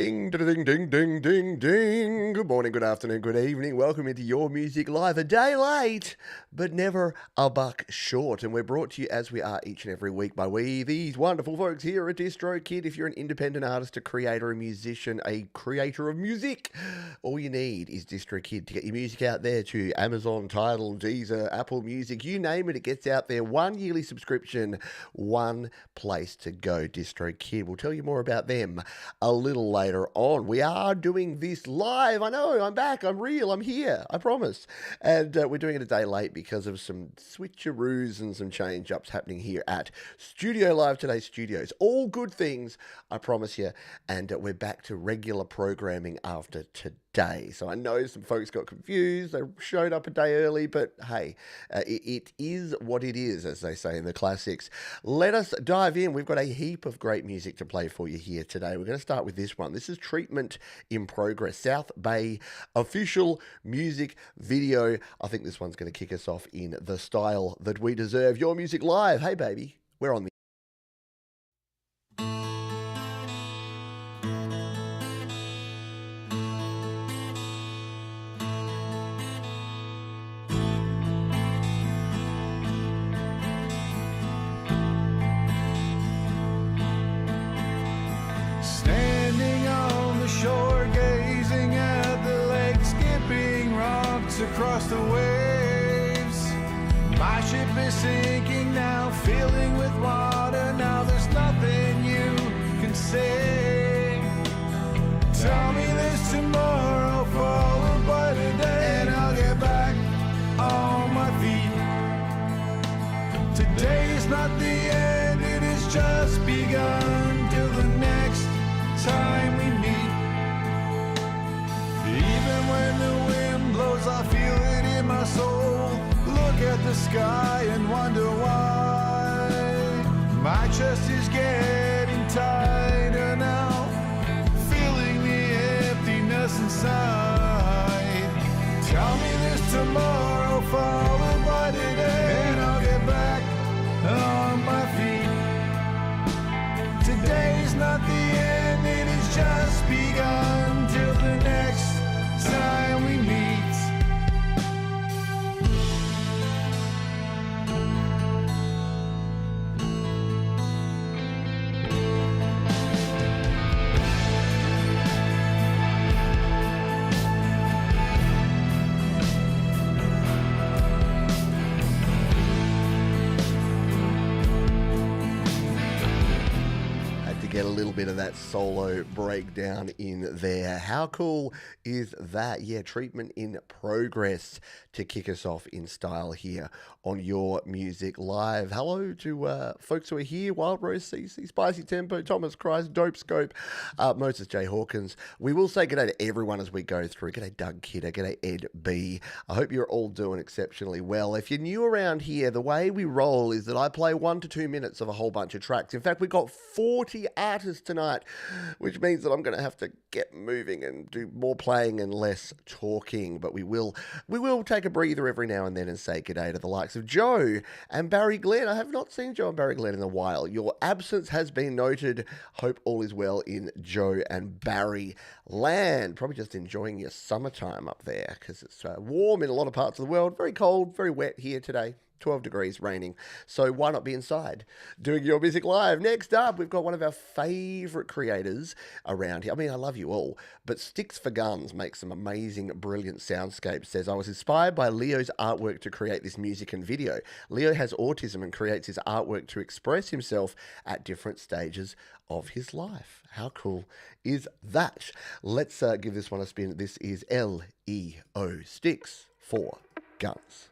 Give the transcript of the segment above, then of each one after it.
Ding, ding, ding, ding, ding, ding. Good morning, good afternoon, good evening. Welcome into Your Music Live. A day late, but never a buck short. And we're brought to you as we are each and every week by these wonderful folks here at DistroKid. If you're an independent artist, a creator, a musician, a creator of music, all you need is DistroKid to get your music out there to Amazon, Tidal, Deezer, Apple Music, you name it, it gets out there. One yearly subscription, one place to go. DistroKid. We'll tell you more about them a little later on. We are doing this live. I know, I'm back, I'm real, I'm here, I promise. And we're doing it a day late because of some switcheroos and some change-ups happening here at Studio Live Today Studios. All good things, I promise you. And we're back to regular programming after today. So I know some folks got confused. They showed up a day early, but hey, it is what it is, as they say in the classics. Let us dive in. We've got a heap of great music to play for you here today. We're going to start with this one. This is Treatment in Progress, South Bay official music video. I think this one's going to kick us off in the style that we deserve. Your Music Live. Hey, baby, we're on the across the waves. My ship is sinking now, filling with water. Now there's nothing you can say. Tell me this tomorrow, followed by today, and I'll get back on my feet. Today's not the end, it has just begun. Till the next time we meet. Even when the wind blows, I feel it in my soul. Look at the sky and wonder why. My chest is getting tighter now, feeling the emptiness inside. Tell me this tomorrow, followed by today, and I'll get back on my feet. Today's not the end, it has just begun. Till the next time we meet. Get a little bit of that solo breakdown in there. How cool is that? Yeah, Treatment in Progress to kick us off in style here on Your Music Live. Hello to folks who are here: Wild Rose CC, Spicy Tempo, Thomas Christ, Dope Scope, Moses J Hawkins. We will say g'day to everyone as we go through. G'day Doug Kidder, g'day Ed B. I hope you're all doing exceptionally well. If you're new around here, the way we roll is that I play 1 to 2 minutes of a whole bunch of tracks. In fact, we've got 40 artists tonight, which means that I'm going to have to get moving and do more playing and less talking. But we will take a breather every now and then and say g'day to the likes of Joe and Barry Glenn. I have not seen Joe and Barry Glenn in a while. Your absence has been noted. Hope all is well in Joe and Barry land. Probably just enjoying your summertime up there because it's warm in a lot of parts of the world. Very cold, very wet here today. 12 degrees, raining. So why not be inside doing Your Music Live? Next up, we've got one of our favourite creators around here. I mean, I love you all, but Sticks for Guns makes some amazing, brilliant soundscapes. Says, I was inspired by Leo's artwork to create this music and video. Leo has autism and creates his artwork to express himself at different stages of his life. How cool is that? Let's give this one a spin. This is Leo Sticks for Guns.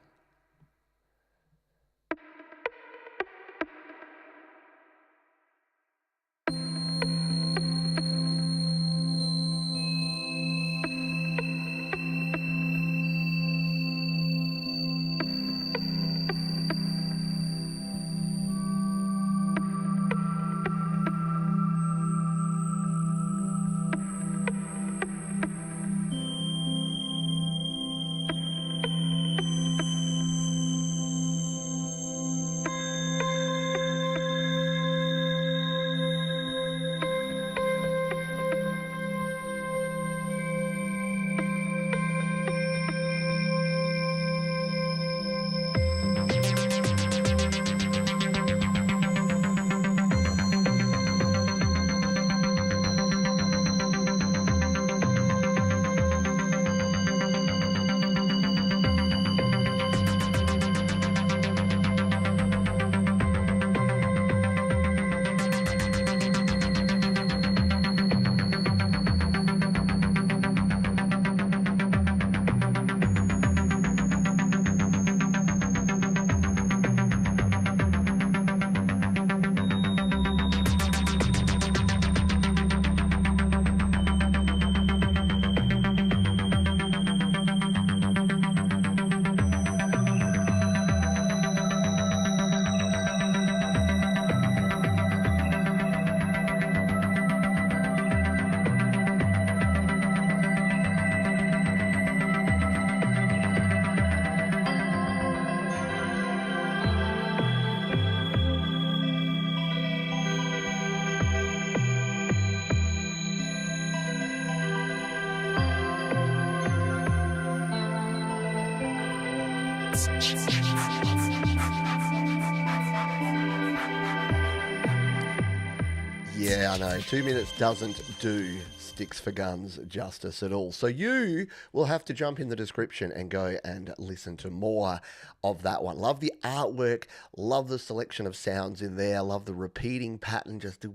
Yeah, I know. 2 minutes doesn't do Sticks for Guns justice at all. So you will have to jump in the description and go and listen to more of that one. Love the artwork. Love the selection of sounds in there. Love the repeating pattern. Just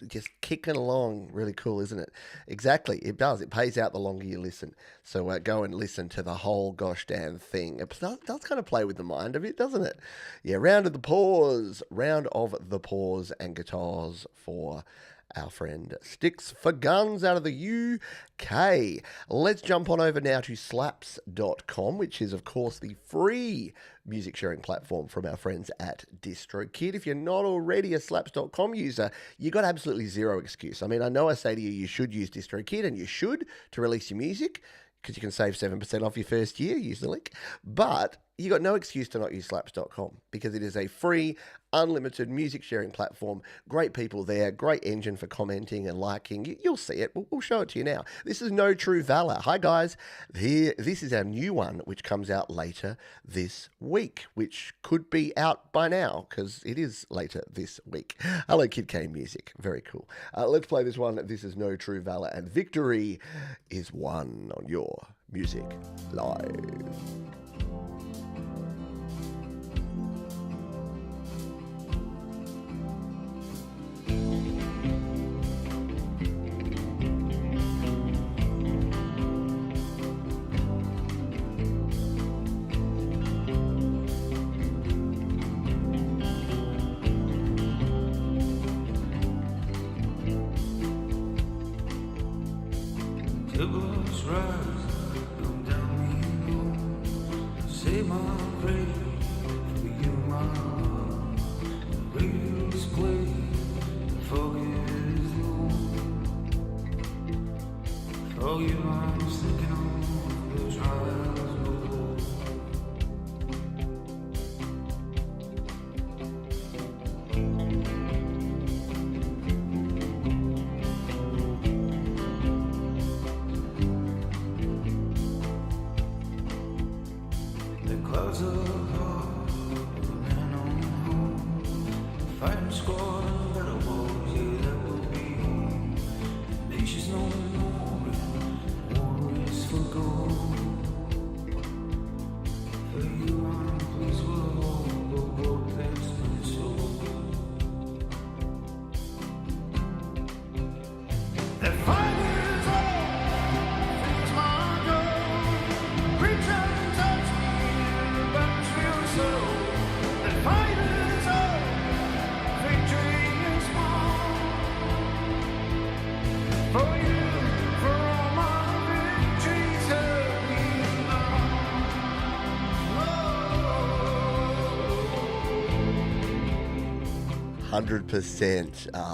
just kicking along. Really cool, isn't it? Exactly. It does. It pays out the longer you listen. So go and listen to the whole gosh damn thing. It does kind of play with the mind a bit, doesn't it? Yeah, round of the pause and guitars for our friend Sticks for Guns out of the UK. Let's jump on over now to slaps.com, which is, of course, the free music sharing platform from our friends at DistroKid. If you're not already a slaps.com user, you got absolutely zero excuse. I mean, I know I say to you should use DistroKid, and you should to release your music, because you can save 7% off your first year. Use the link. But you got no excuse to not use slaps.com, because it is a free, unlimited music sharing platform. Great people there, great engine for commenting and liking. You'll see it. We'll show it to you now. This is No True Valor. Hi, guys. This is our new one, which comes out later this week, which could be out by now, because it is later this week. Hello, Kid Kane Music. Very cool. Let's play this one. This is No True Valor, and victory is won on your Music Live.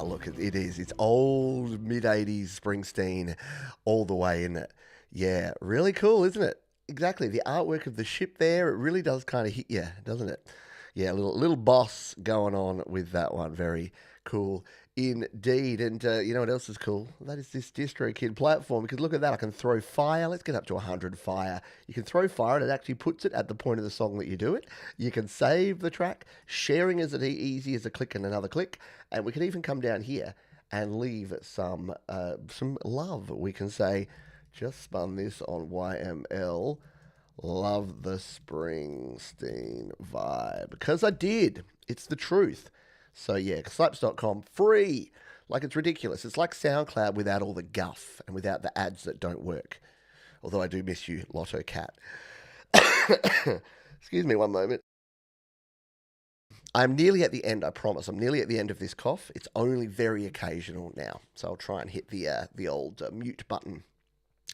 Look, it is. It's old mid-80s Springsteen all the way, isn't it? Yeah, really cool, isn't it? Exactly. The artwork of the ship there, it really does kind of hit you, doesn't it? Yeah, little boss going on with that one. Very cool indeed. And you know what else is cool? That is this DistroKid platform, because look at that. I can throw fire. Let's get up to 100 fire. You can throw fire, and it actually puts it at the point of the song that you do it. You can save the track. Sharing is as easy as a click and another click. And we can even come down here and leave some love. We can say, just spun this on YML. Love the Springsteen vibe. Because I did. It's the truth. So yeah, slaps.com, free. Like, it's ridiculous. It's like SoundCloud without all the guff and without the ads that don't work. Although I do miss you, Lotto Cat. Excuse me one moment. I'm nearly at the end, I promise. I'm nearly at the end of this cough. It's only very occasional now. So I'll try and hit the old mute button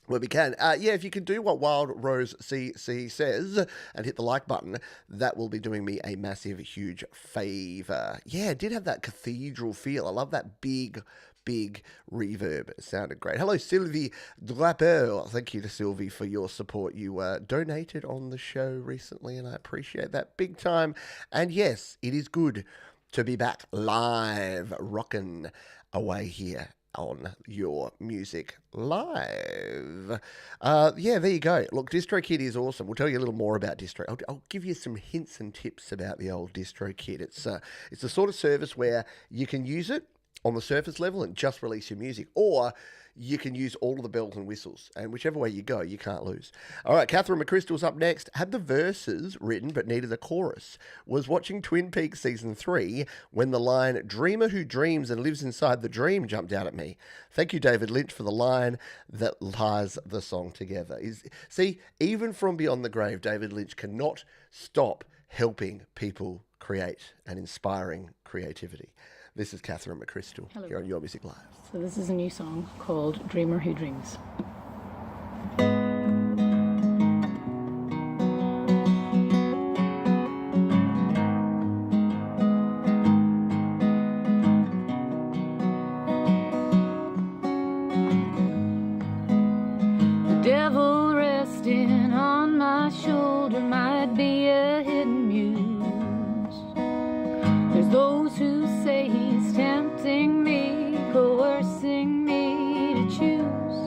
where we can. Yeah, if you can do what Wild Rose CC says and hit the like button, that will be doing me a massive, huge favour. Yeah, it did have that cathedral feel. I love that big reverb. It sounded great. Hello, Sylvie Draper. Thank you to Sylvie for your support. You donated on the show recently, and I appreciate that big time. And yes, it is good to be back live, rocking away here on your music live. Yeah, there you go. Look, DistroKid is awesome. We'll tell you a little more about Distro. I'll give you some hints and tips about the old DistroKid. It's the sort of service where you can use it on the surface level and just release your music, or you can use all of the bells and whistles, and whichever way you go, you can't lose. All right, Katherine Mcrist was up next. Had the verses written but needed a chorus. Was watching Twin Peaks Season 3 when the line, "Dreamer who dreams and lives inside the dream," jumped out at me. Thank you, David Lynch, for the line that ties the song together. See, even from beyond the grave, David Lynch cannot stop helping people create and inspiring creativity. This is Katherine Mcrist here on Your Music Live. So this is a new song called Dreamer Who Dreams. The devil resting on my shoulder might be a hidden muse. There's those who say he's tempting me, coercing me to choose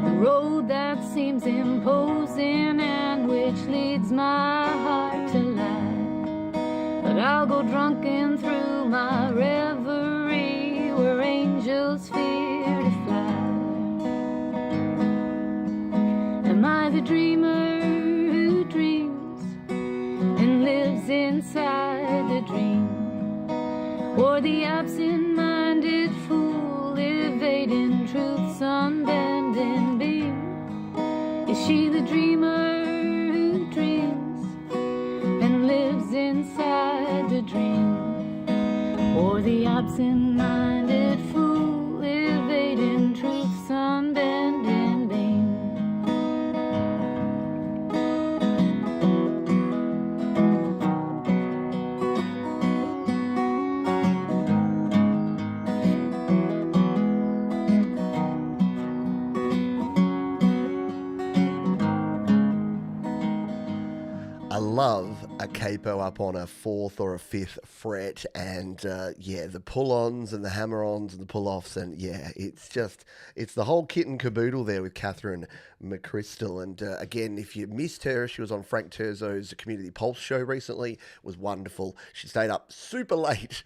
the road that seems imposing and which leads my heart to lie. But I'll go drunken through my reverie where angels fear to fly. Am I the dreamer who dreams and lives inside the dream? Or the absent-minded fool evading truth's unbending beam? Is she the dreamer who dreams and lives inside the dream? Or the absent-minded fool evading truth's unbending beam? Love a capo up on a 4th or a 5th fret, and yeah, the pull-ons and the hammer-ons and the pull-offs, and yeah, it's the whole kit and caboodle there with Katherine Mcrist. And again, if you missed her, she was on Frank Terzo's Community Pulse show recently. It was wonderful. She stayed up super late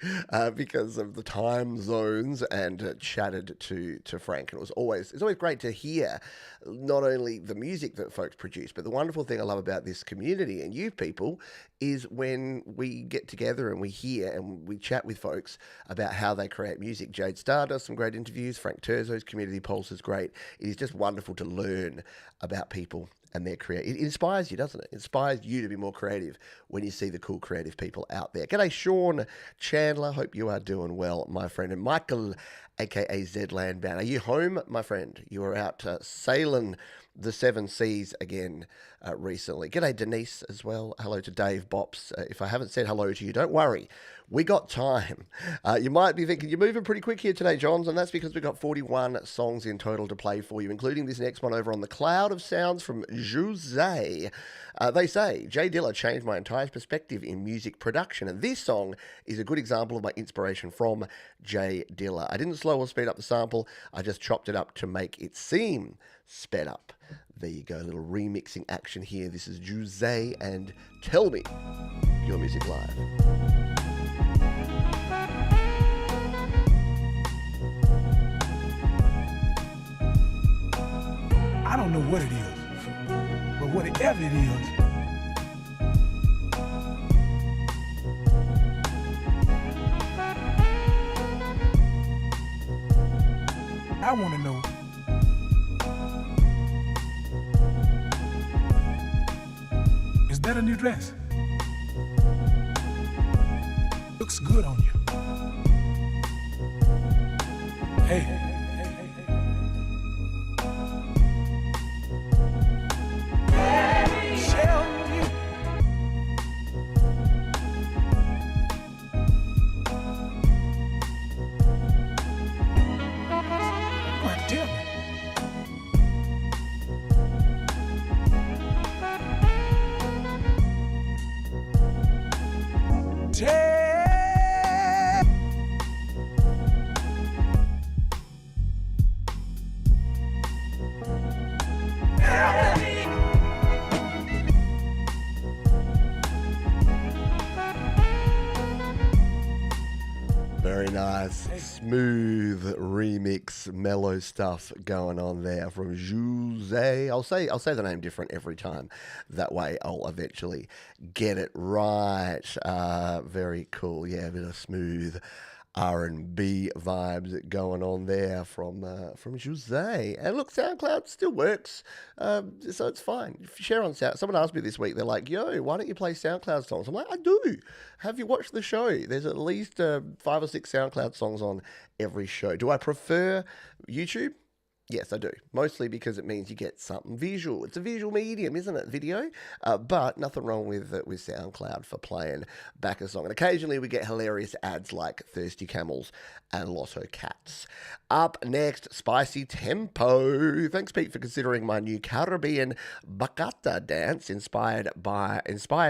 because of the time zones and chatted to Frank, and it's always great to hear not only the music that folks produce, but the wonderful thing I love about this community and you people is when we get together and we hear and we chat with folks about how they create music. Jade Starr does some great interviews. Frank Terzo's Community Pulse is great. It is just wonderful to learn about people and their creative. It inspires you, doesn't it? It inspires you to be more creative when you see the cool creative people out there. G'day, Sean Chandler. Hope you are doing well, my friend. And Michael, aka Zedland Bound. Are you home, my friend? You were out sailing the 7 seas again recently. G'day, Denise, as well. Hello to Dave Bops. If I haven't said hello to you, don't worry. We got time. You might be thinking, you're moving pretty quick here today, Johns, and that's because we've got 41 songs in total to play for you, including this next one over on the Cloud of Sounds from Jose. They say, J Dilla changed my entire perspective in music production, and this song is a good example of my inspiration from J Dilla. I didn't slow or speed up the sample, I just chopped it up to make it seem sped up. There you go, a little remixing action here. This is Jose and Tell Me Your Music Live. I don't know what it is, but whatever it is, I want to know is that a new dress? Looks good on you. Hey. nice, smooth remix, mellow stuff going on there from Jose. I'll say the name different every time. That way I'll eventually get it right. Very cool. Yeah, a bit of smooth R&B vibes going on there from Jose. And look, SoundCloud still works, so it's fine. If you share on Sound, someone asked me this week, they're like, "Yo, why don't you play SoundCloud songs?" I'm like, "I do. Have you watched the show? There's at least 5 or 6 SoundCloud songs on every show." Do I prefer YouTube? Yes, I do. Mostly because it means you get something visual. It's a visual medium, isn't it? Video. But nothing wrong with SoundCloud for playing back a song. And occasionally we get hilarious ads like Thirsty Camels and Lotto Cats. Up next, Spicy Tempo. Thanks, Pete, for considering my new Caribbean bachata dance inspired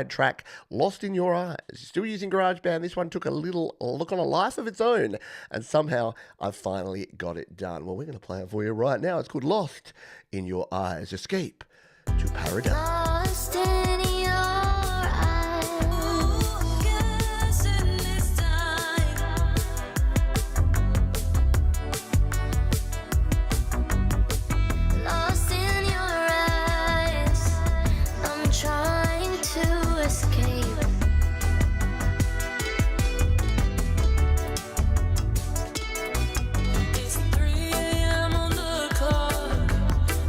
track Lost in Your Eyes. Still using GarageBand. This one took a little look on a life of its own, and somehow I finally got it done. Well, we're going to play it for you right now. It's called Lost in Your Eyes. Escape to Paradise. Lost in your eyes. Guessing this time. Lost in your eyes. I'm trying to escape. It's 3 a.m. on the clock,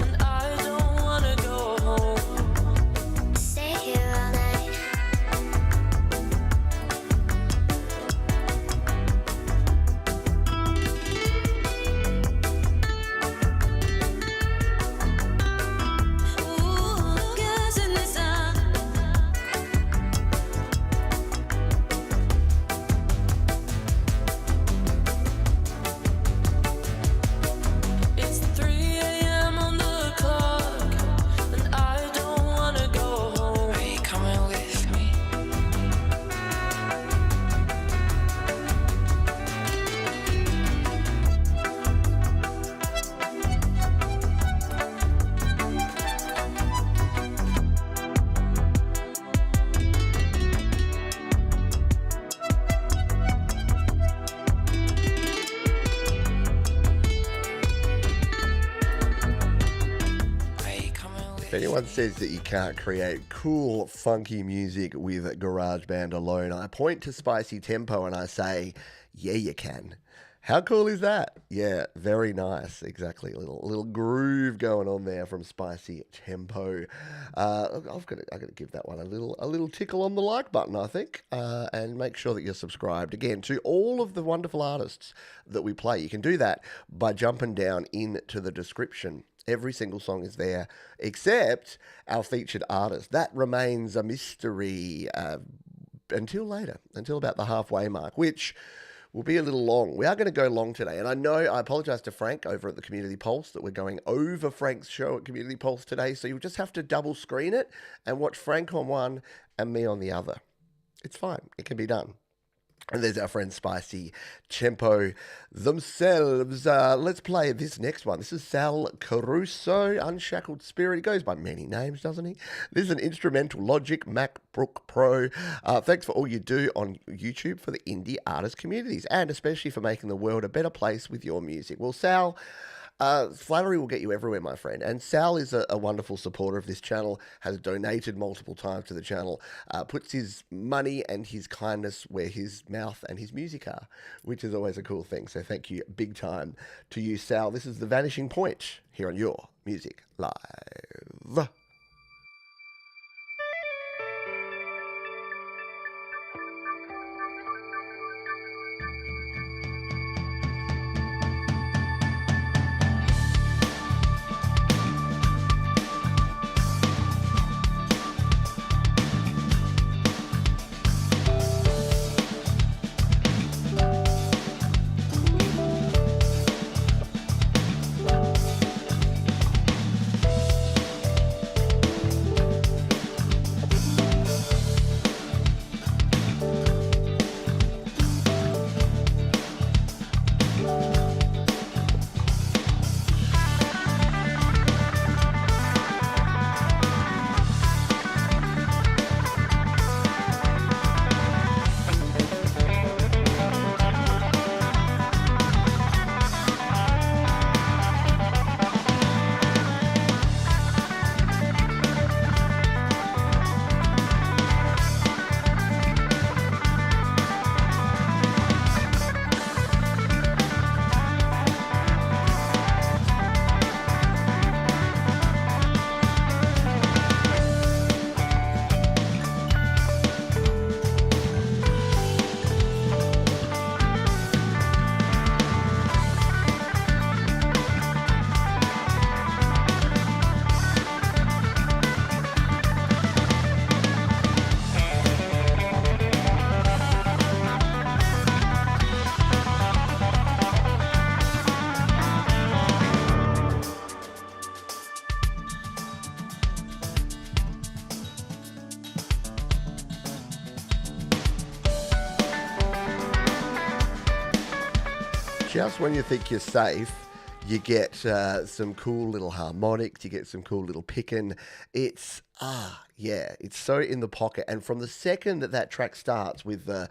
and I don't wanna go home. Stay here all night. Ooh, guessing this time. It's 3 a.m. on the clock, and I don't wanna go home. Are you coming with me? Are you coming with If anyone says that you can't create cool, funky music with GarageBand alone, I point to Spicy Tempo and I say, yeah, you can. How cool is that? Yeah, very nice. Exactly. A little groove going on there from Spicy Tempo. I've got to give that one a little tickle on the like button, I think, and make sure that you're subscribed again to all of the wonderful artists that we play. You can do that by jumping down into the description. Every single song is there, except our featured artist. That remains a mystery until later, until about the halfway mark, which will be a little long. We are going to go long today, and I apologise to Frank over at the Community Pulse that we're going over Frank's show at Community Pulse today, so you'll just have to double screen it and watch Frank on one and me on the other. It's fine. It can be done. And there's our friend Spicy Tempo themselves. Let's play this next one. This is Sal Caruso, Unshackled Spirit. He goes by many names, doesn't he? This is an instrumental Logic MacBook Pro. Thanks for all you do on YouTube for the indie artist communities, and especially for making the world a better place with your music. Well, Sal, flattery will get you everywhere, my friend. And Sal is a wonderful supporter of this channel, has donated multiple times to the channel, puts his money and his kindness where his mouth and his music are, which is always a cool thing. So thank you big time to you, Sal. This is The Vanishing Point here on Your Music Live. just when you think you're safe, you get some cool little harmonics, you get some cool little picking. It's, it's so in the pocket. And from the second that that track starts with the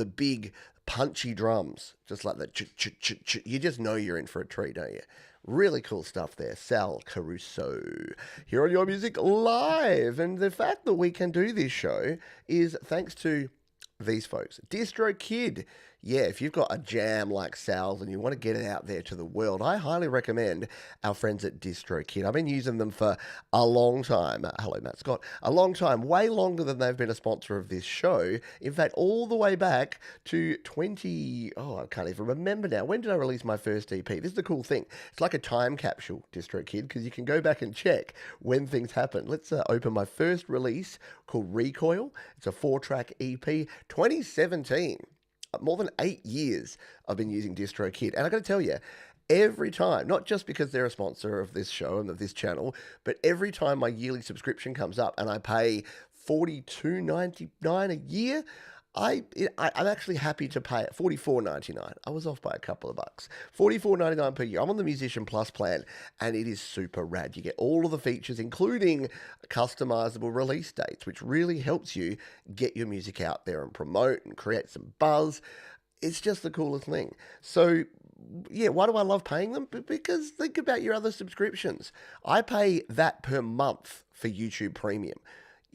big punchy drums, just like that, you just know you're in for a treat, don't you? Really cool stuff there. Sal Caruso here on Your Music Live. And the fact that we can do this show is thanks to these folks. DistroKid. Yeah, if you've got a jam like Sal's and you want to get it out there to the world, I highly recommend our friends at DistroKid. I've been using them for a long time. Hello, Matt Scott. A long time, way longer than they've been a sponsor of this show. In fact, all the way back to I can't even remember now. When did I release my first EP? This is the cool thing. It's like a time capsule, DistroKid, because you can go back and check when things happen. Let's open my first release called Recoil. It's a 4-track EP, 2017. More than 8 years I've been using DistroKid. And I got to tell you, every time, not just because they're a sponsor of this show and of this channel, but every time my yearly subscription comes up and I pay $42.99 a year, I'm actually happy to pay it. $44.99. I was off by a couple of bucks. $44.99 per year. I'm on the Musician Plus plan, and it is super rad. You get all of the features, including customizable release dates, which really helps you get your music out there and promote and create some buzz. It's just the coolest thing. So, yeah, why do I love paying them? Because think about your other subscriptions. I pay that per month for YouTube Premium.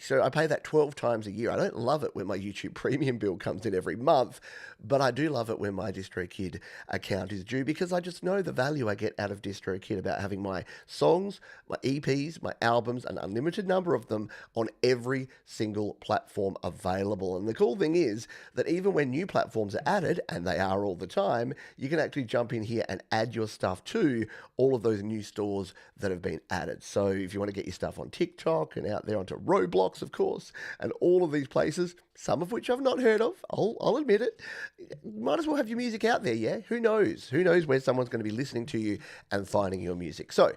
So I pay that 12 times a year. I don't love it when my YouTube Premium bill comes in every month, but I do love it when my DistroKid account is due because I just know the value I get out of DistroKid about having my songs, my EPs, my albums, an unlimited number of them on every single platform available. And the cool thing is that even when new platforms are added, and they are all the time, you can actually jump in here and add your stuff to all of those new stores that have been added. So if you want to get your stuff on TikTok and out there onto Roblox, of course, and all of these places, some of which I've not heard of, I'll admit it, might as well have your music out there, yeah? Who knows? Who knows where someone's going to be listening to you and finding your music? So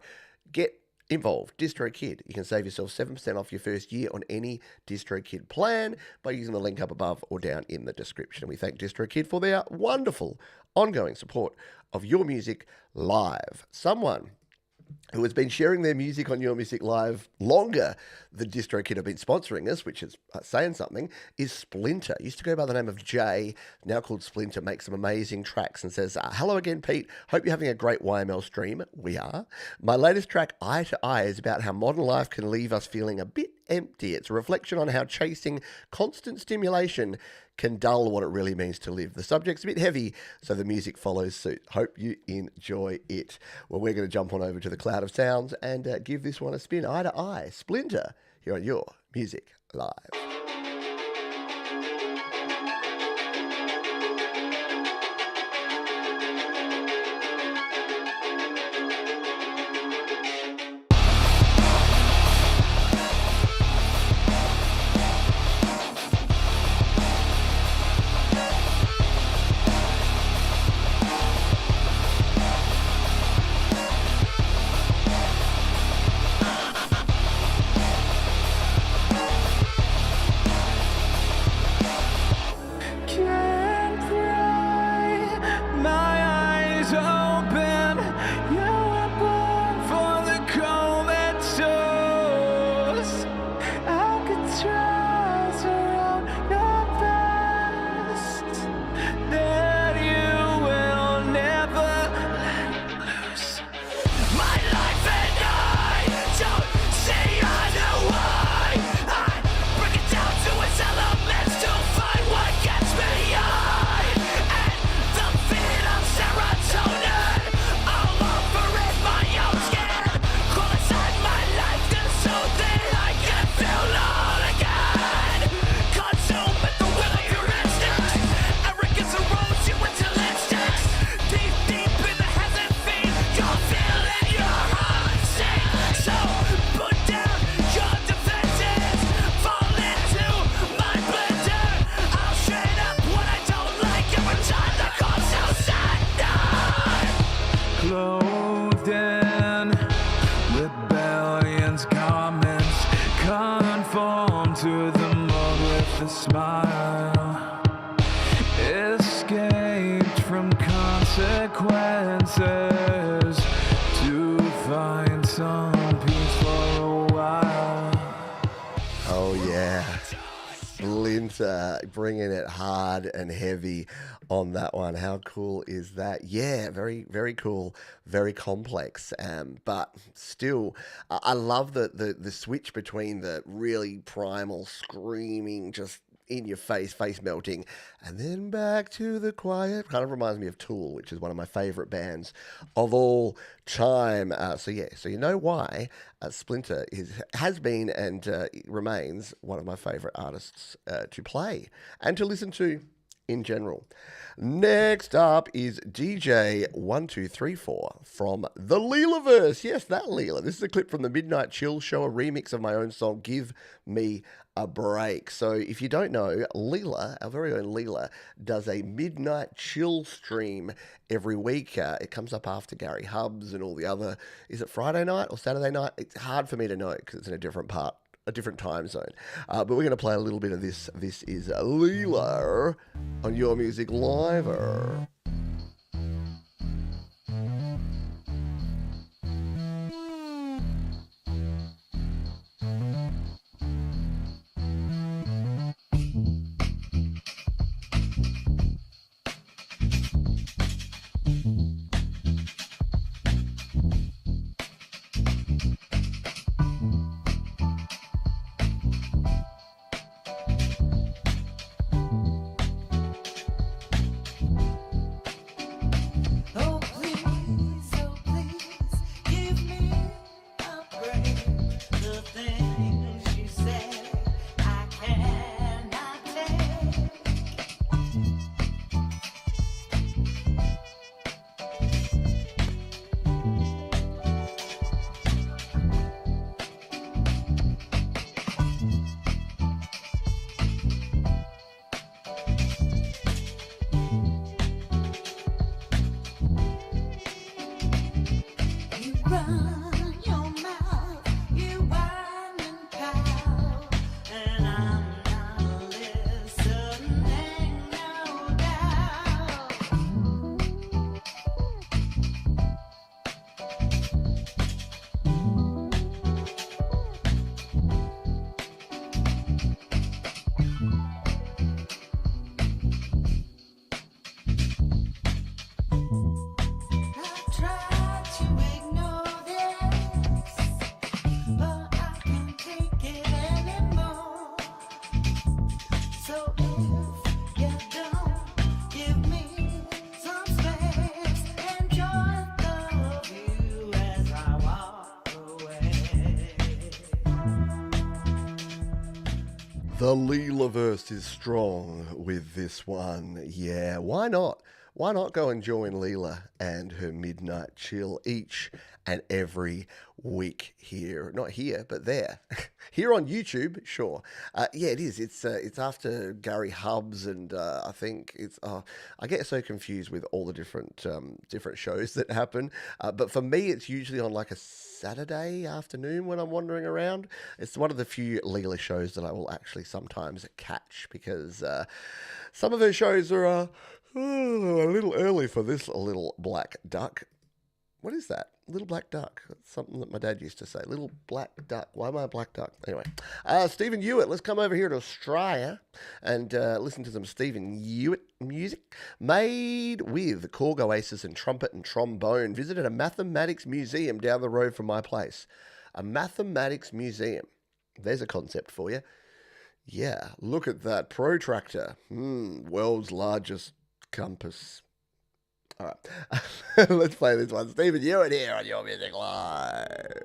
get involved. DistroKid. You can save yourself 7% off your first year on any DistroKid plan by using the link up above or down in the description. We thank DistroKid for their wonderful ongoing support of Your Music Live. Someone who has been sharing their music on Your Music Live longer than DistroKid have been sponsoring us, which is saying something, is Splinter. Used to go by the name of J, now called Splinter, makes some amazing tracks and says, hello again, Pete. Hope you're having a great YML stream. We are. My latest track, Eye to Eye, is about how modern life can leave us feeling a bit empty. It's a reflection on how chasing constant stimulation can dull what it really means to live. The subject's a bit heavy, so the music follows suit. Hope you enjoy it. Well, we're going to jump on over to the cloud of sounds and give this one a spin. Eye to Eye, Splinter, here on Your Music Live. consequences to find some peace for a while. Oh yeah, Splinter bringing it hard and heavy on that one. How cool is that? Yeah, very, very cool, very complex. But still, I love the switch between the really primal, screaming, just in your face melting, and then back to the quiet. Kind of reminds me of Tool, which is one of my favorite bands of all time. So you know why Splinter has been and remains one of my favorite artists to play and to listen to in general. Next up is DJ 1234 from the Leelaverse. Yes, that Leela. This is a clip from the Midnight Chill Show, a remix of my own song, Give Me a Break. So if you don't know, Leela, our very own Leela, does a Midnight Chill stream every week. It comes up after Gary Hubs and all the other, is it Friday night or Saturday night? It's hard for me to know because it's in a different time zone. But we're going to play a little bit of this. This is Leela on Your Music Liver. The Leelaverse is strong with this one. Yeah, why not? Why not go and join Leela and her Midnight Chill each and every week here? Not here, but there. Here on YouTube, sure. Yeah, it is. It's after Gary Hubs, and I think it's. I get so confused with all the different shows that happen. But for me, it's usually on like a Saturday afternoon when I'm wandering around. It's one of the few Leela shows that I will actually sometimes catch because some of her shows are a little early for this little black duck. What is that? Little black duck. That's something that my dad used to say. Little black duck. Why am I a black duck? Anyway, Stephen Uitt. Let's come over here to Australia and listen to some Stephen Uitt music made with Korg Oasis and trumpet and trombone. Visited a mathematics museum down the road from my place. A mathematics museum. There's a concept for you. Yeah, look at that protractor. World's largest compass. All right, let's play this one. Stephen Uitt here on Your Music Live.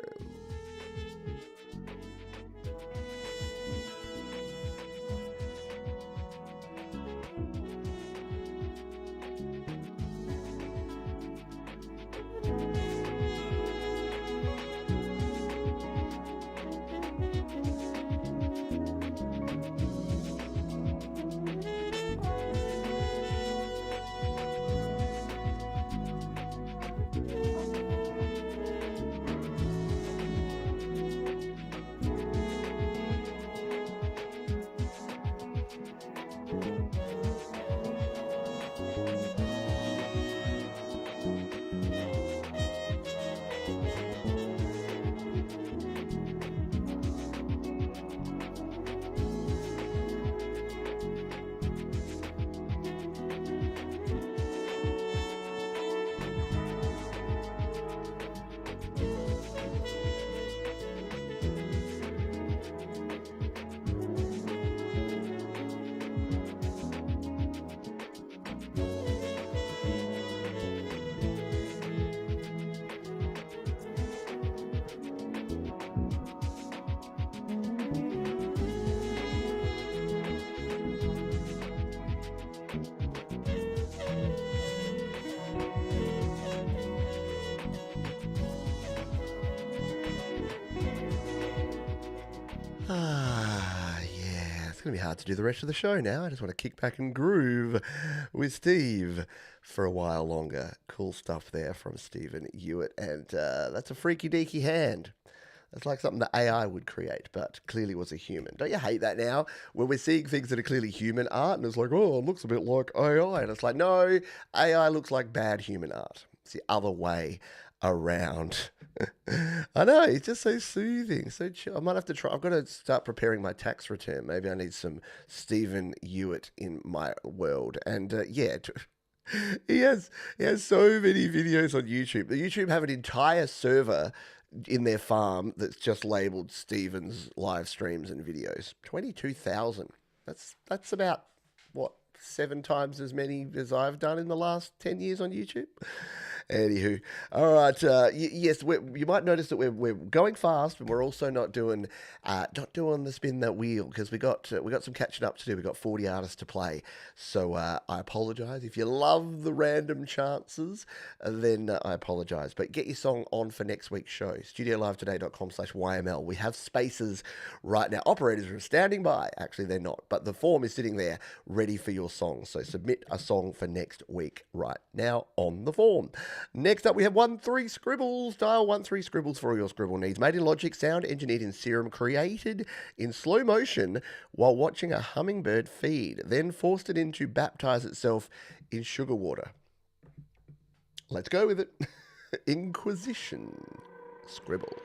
Yeah, it's going to be hard to do the rest of the show now. I just want to kick back and groove with Steve for a while longer. Cool stuff there from Stephen Uitt, and that's a freaky deaky hand. That's like something that AI would create, but clearly was a human. Don't you hate that now? When we're seeing things that are clearly human art, and it's like, oh, it looks a bit like AI. And it's like, no, AI looks like bad human art. It's the other way around. I know, it's just so soothing, so chill. I might have to try. I've got to start preparing my tax return. Maybe I need some Stephen Uitt in my world. And he has so many videos on YouTube. The YouTube have an entire server in their farm that's just labeled Stephen's live streams and videos. 22,000. That's about, what, 7 times as many as I've done in the last 10 years on YouTube? Anywho, all right. Yes, you might notice that we're going fast, but we're also not doing the spin that wheel because we got some catching up to do. We got 40 artists to play, so I apologise if you love the random chances. Then I apologise, but get your song on for next week's show. StudioLiveToday.com/YML. We have spaces right now. Operators are standing by. Actually, they're not, but the form is sitting there ready for your song. So submit a song for next week right now on the form. Next up, we have 13 Scribbles. Dial 13 Scribbles for all your scribble needs. Made in Logic, sound engineered in Serum, created in slow motion while watching a hummingbird feed, then forced it in to baptize itself in sugar water. Let's go with it. Inquisition Scribble.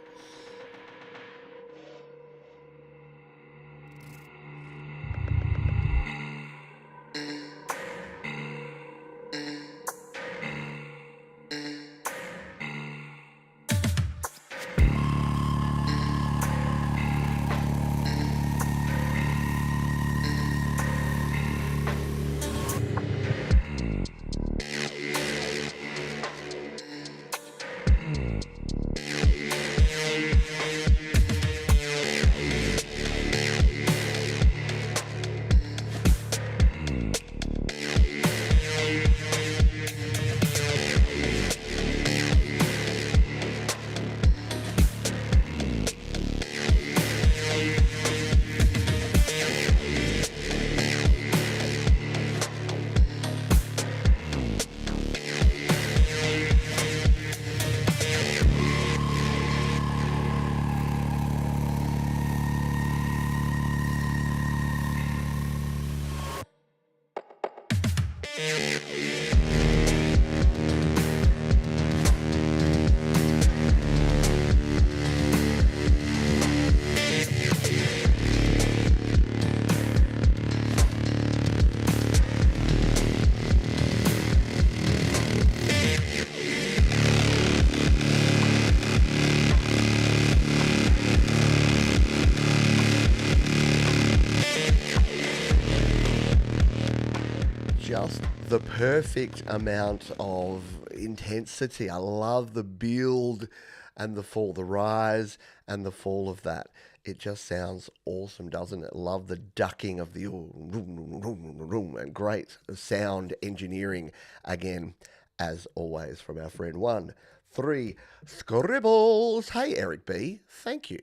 Just the perfect amount of intensity. I love the build and the fall, the rise and the fall of that. It just sounds awesome, doesn't it? Love the ducking of the and great sound engineering again, as always, from our friend 13 Scribbles. Hey, Arie B, thank you.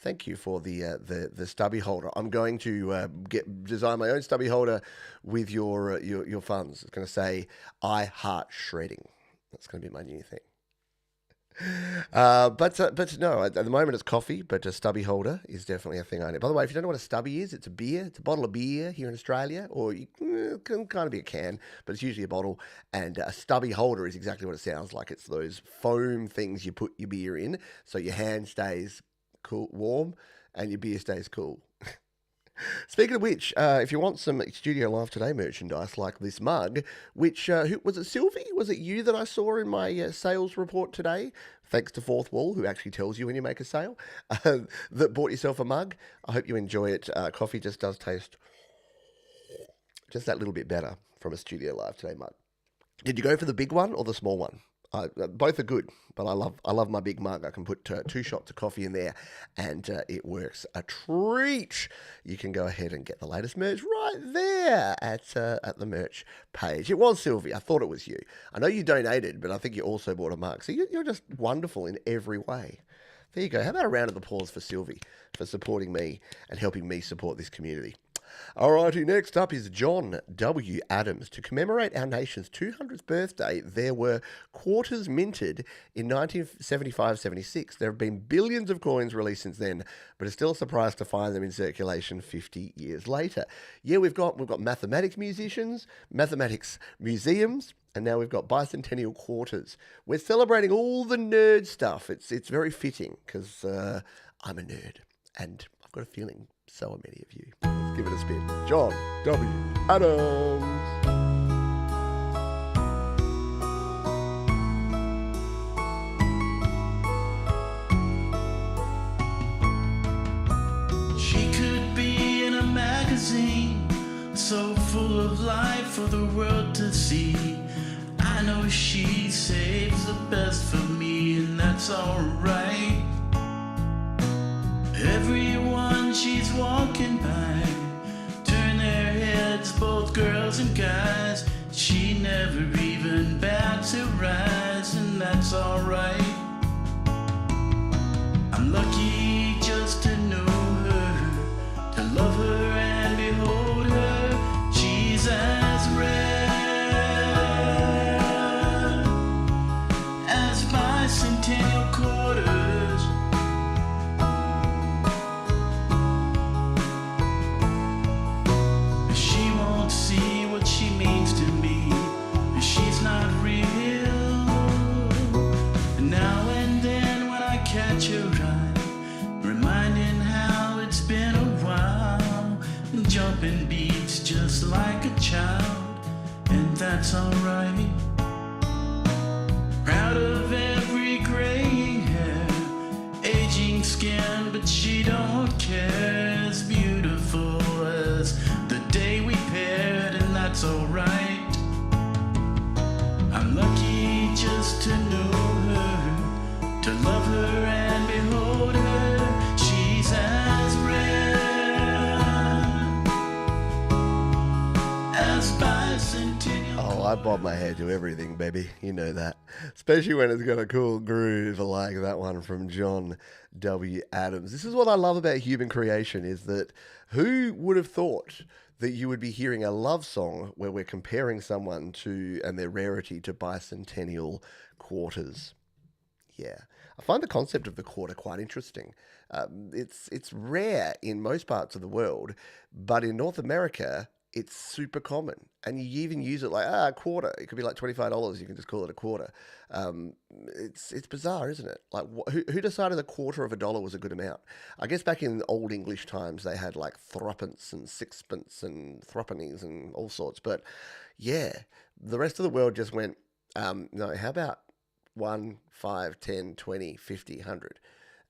Thank you for the stubby holder. I'm going to design my own stubby holder with your funds. It's going to say "I heart shredding." That's going to be my new thing. But no, at the moment it's coffee, but a stubby holder is definitely a thing I need. By the way, if you don't know what a stubby is, it's a beer. It's a bottle of beer here in Australia, or it can kind of be a can, but it's usually a bottle. And a stubby holder is exactly what it sounds like. It's those foam things you put your beer in, so your hand stays cool, warm, and your beer stays cool. Speaking of which, if you want some Studio Live Today merchandise like this mug, which, who was it, Sylvie? Was it you that I saw in my sales report today? Thanks to Fourth Wall, who actually tells you when you make a sale, that bought yourself a mug. I hope you enjoy it. Coffee just does taste just that little bit better from a Studio Live Today mug. Did you go for the big one or the small one? Both are good, but I love my big mug. I can put 2 shots of coffee in there, and it works a treat. You can go ahead and get the latest merch right there at the merch page. It was Sylvie. I thought it was you. I know you donated, but I think you also bought a mug. So you're just wonderful in every way. There you go. How about a round of applause for Sylvie for supporting me and helping me support this community? Alrighty, next up is John W. Adams. To commemorate our nation's 200th birthday, there were quarters minted in 1975-76. There have been billions of coins released since then, but it's still a surprise to find them in circulation 50 years later. Yeah, we've got mathematics musicians, mathematics museums, and now we've got bicentennial quarters. We're celebrating all the nerd stuff. It's very fitting because I'm a nerd, and I've got a feeling so are many of you. Let's give it a spin. John W. Adams. She could be in a magazine, so full of life for the world to see. I know she saves the best for me, and that's alright. Everyone she's walking by turn their heads, both girls and guys. She never even bats her eyes, and that's alright. I'm lucky just to know her, to love her and behold her. She's as rare as bicentennial quarters. Jumping beats just like a child, and that's alright. Proud of every graying hair, aging skin, but she don't care. As beautiful as the day we paired, and that's alright. I'm lucky just to know her, to love her and behold her. She's as rare as bicentennial. Oh, I bob my head to everything, baby. You know that. Especially when it's got a cool groove like that one from John W. Adams. This is what I love about human creation, is that who would have thought that you would be hearing a love song where we're comparing someone to, and their rarity, to bicentennial quarters. Yeah. I find the concept of the quarter quite interesting. It's rare in most parts of the world, but in North America, it's super common, and you even use it like a quarter. It could be like $25. You can just call it a quarter. It's bizarre, isn't it? Like, who decided a quarter of $1 was a good amount? I guess back in Old English times, they had like threepence and sixpence and threepennies and all sorts. But yeah, the rest of the world just went, no, how about 1, 5, 10, 20, 50, 100?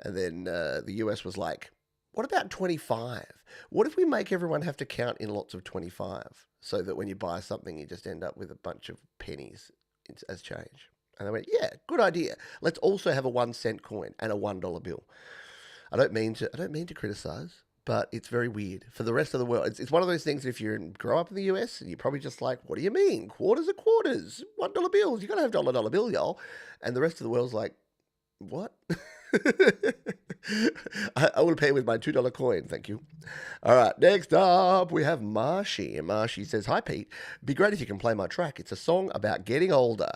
And then the US was like, what about 25? What if we make everyone have to count in lots of 25 so that when you buy something, you just end up with a bunch of pennies as change? And they went, yeah, good idea. Let's also have a 1 cent coin and a $1 bill. I don't mean to criticize, but it's very weird. For the rest of the world, it's one of those things, if you grow up in the US, and you're probably just like, what do you mean? Quarters are quarters. $1 bills. You got to have $1 bill, y'all. And the rest of the world's like, what? I will pay with my $2 coin, thank you. All right, next up we have Marshy. And Marshy says, hi Pete, be great if you can play my track. It's a song about getting older.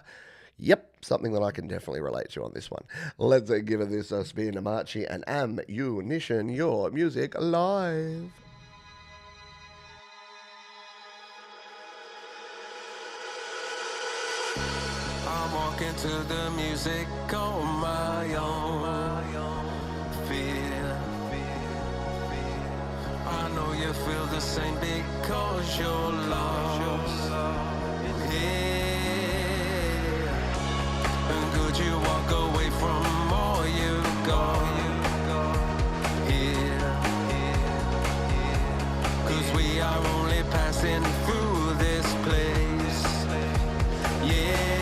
Yep, something that I can definitely relate to on this one. Let's give this a spin, Marshy, and ammunition, your music live. I'm walking to the music on my own. Feel. I know you feel the same because you're lost. Yeah. And could you walk away from all you got? Yeah. 'Cause we are only passing through this place. Yeah.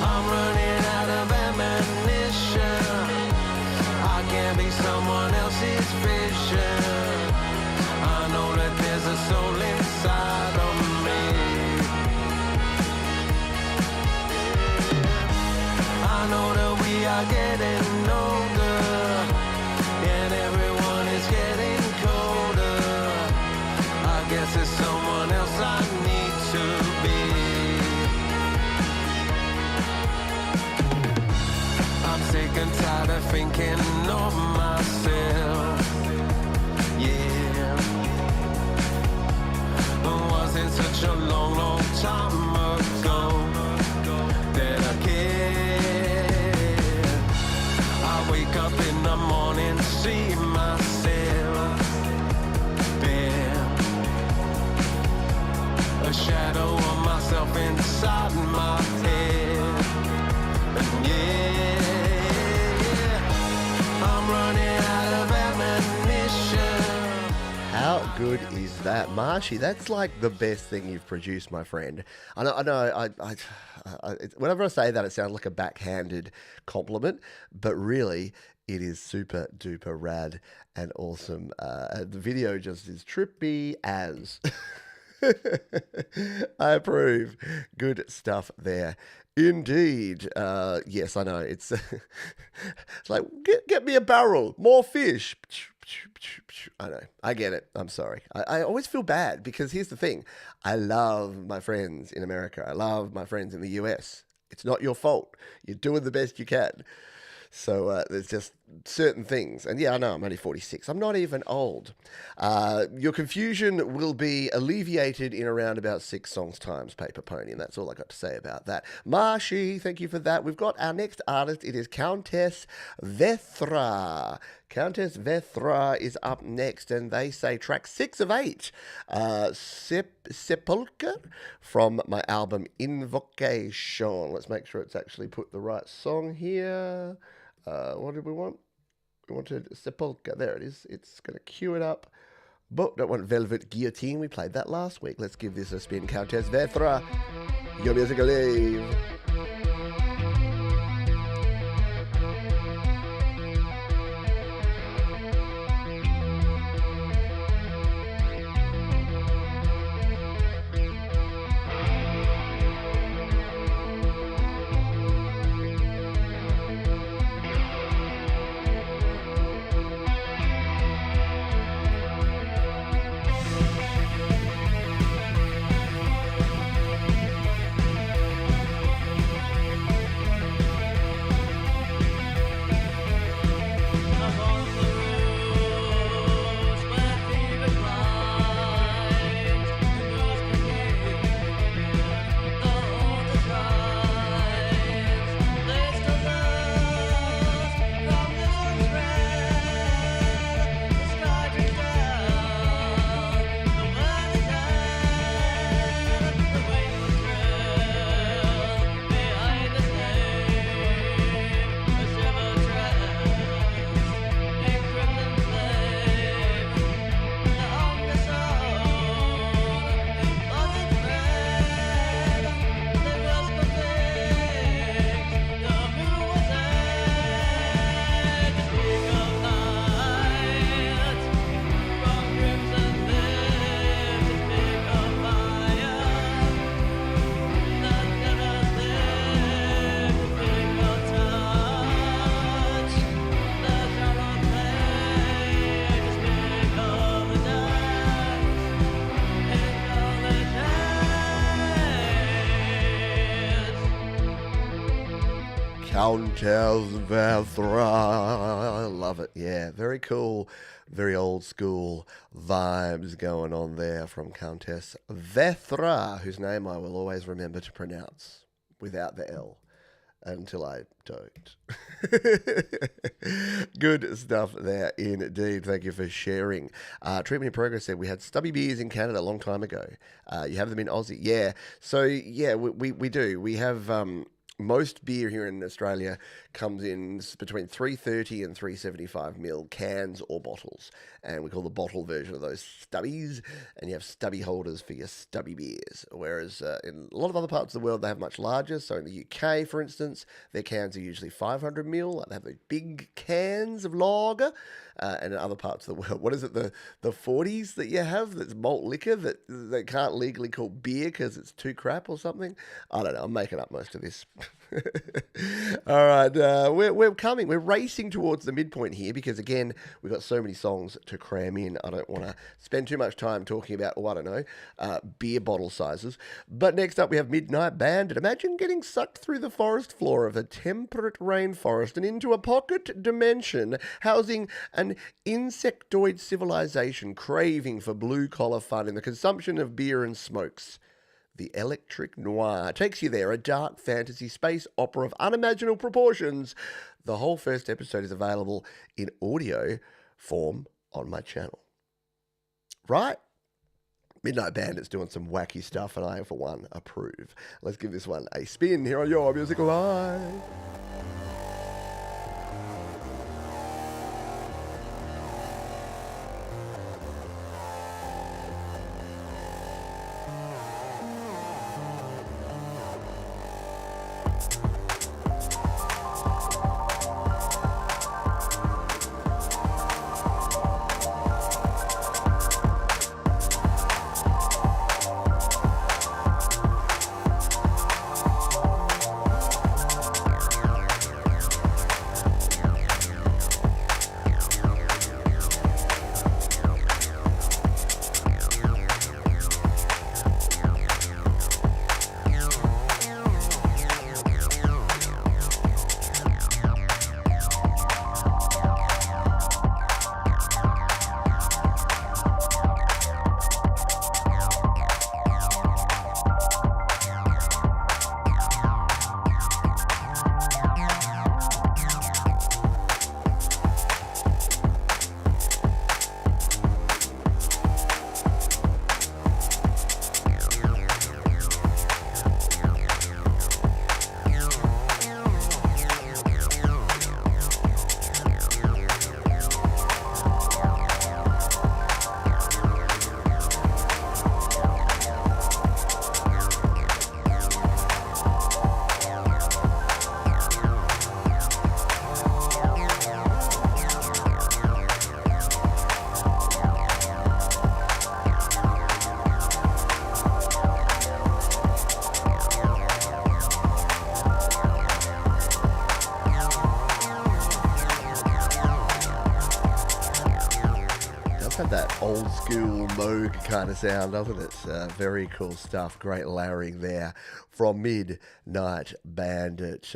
I'm running out of ammunition. I can't be someone else's vision. I know that there's a soul inside of me. I know that we are getting guess it's someone else I need to be. I'm sick and tired of thinking of myself. Yeah. Was it such a long, long time ago that I cared? I wake up in the morning, see myself there, a shadow of myself inside my head. And yeah, I'm running out of ammunition. How good is that, Marshy? That's like the best thing you've produced, my friend. I know. Whenever I say that, it sounds like a backhanded compliment, but really, it is super duper rad and awesome. The video just is trippy as. I approve. Good stuff there. Indeed. Yes, I know. It's, it's like, get me a barrel, more fish. I know. I get it. I'm sorry. I always feel bad because here's the thing. I love my friends in America. I love my friends in the US. It's not your fault. You're doing the best you can. So there's just certain things. And yeah, I know I'm only 46. I'm not even old. Your confusion will be alleviated in around about 6 songs times, Paper Pony. And that's all I got to say about that. Marshy, thank you for that. We've got our next artist. It is Countest Vthra. Countest Vthra is up next. And they say track 6 of 8. Sepulcher from my album Invocation. Let's make sure it's actually put the right song here. What did we want? We wanted Sepulcher. There it is. It's going to cue it up. But don't want Velvet Guillotine. We played that last week. Let's give this a spin. Countest Vthra. Your music alive. Countest Vthra. I love it. Yeah, very cool. Very old school vibes going on there from Countest Vthra, whose name I will always remember to pronounce without the L until I don't. Good stuff there indeed. Thank you for sharing. Treatment in Progress said we had stubby beers in Canada a long time ago. You have them in Aussie. Yeah. So, yeah, we do. We have... most beer here in Australia comes in between 330 and 375 ml cans or bottles. And we call the bottle version of those stubbies. And you have stubby holders for your stubby beers. Whereas in a lot of other parts of the world, they have much larger. So in the UK, for instance, their cans are usually 500 ml. They have those big cans of lager. And in other parts of the world, what is it, the 40s that you have that's malt liquor that they can't legally call beer because it's too crap or something? I don't know. I'm making up most of this. All right, we're racing towards the midpoint here because, again, we've got so many songs to cram in. I don't want to spend too much time talking about, beer bottle sizes. But next up, we have Midnight Bandit. Imagine getting sucked through the forest floor of a temperate rainforest and into a pocket dimension housing an insectoid civilization craving for blue-collar fun in the consumption of beer and smokes. The Electric Noir takes you there, a dark fantasy space opera of unimaginable proportions. The whole first episode is available in audio form on my channel. Right? Midnight Bandit's doing some wacky stuff, and I, for one, approve. Let's give this one a spin here on Your Music Live. Old school Moog kind of sound, doesn't it? Very cool stuff. Great layering there from Midnight Bandit.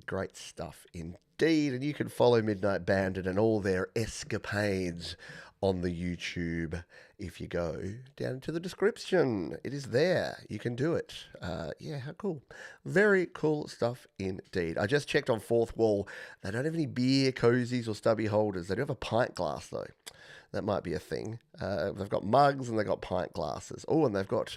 Great stuff indeed. And you can follow Midnight Bandit and all their escapades on the YouTube if you go down into the description. It is there. You can do it. How cool. Very cool stuff indeed. I just checked on Fourth Wall. They don't have any beer cozies or stubby holders. They do have a pint glass though. That might be a thing. They've got mugs and they've got pint glasses. Oh, and they've got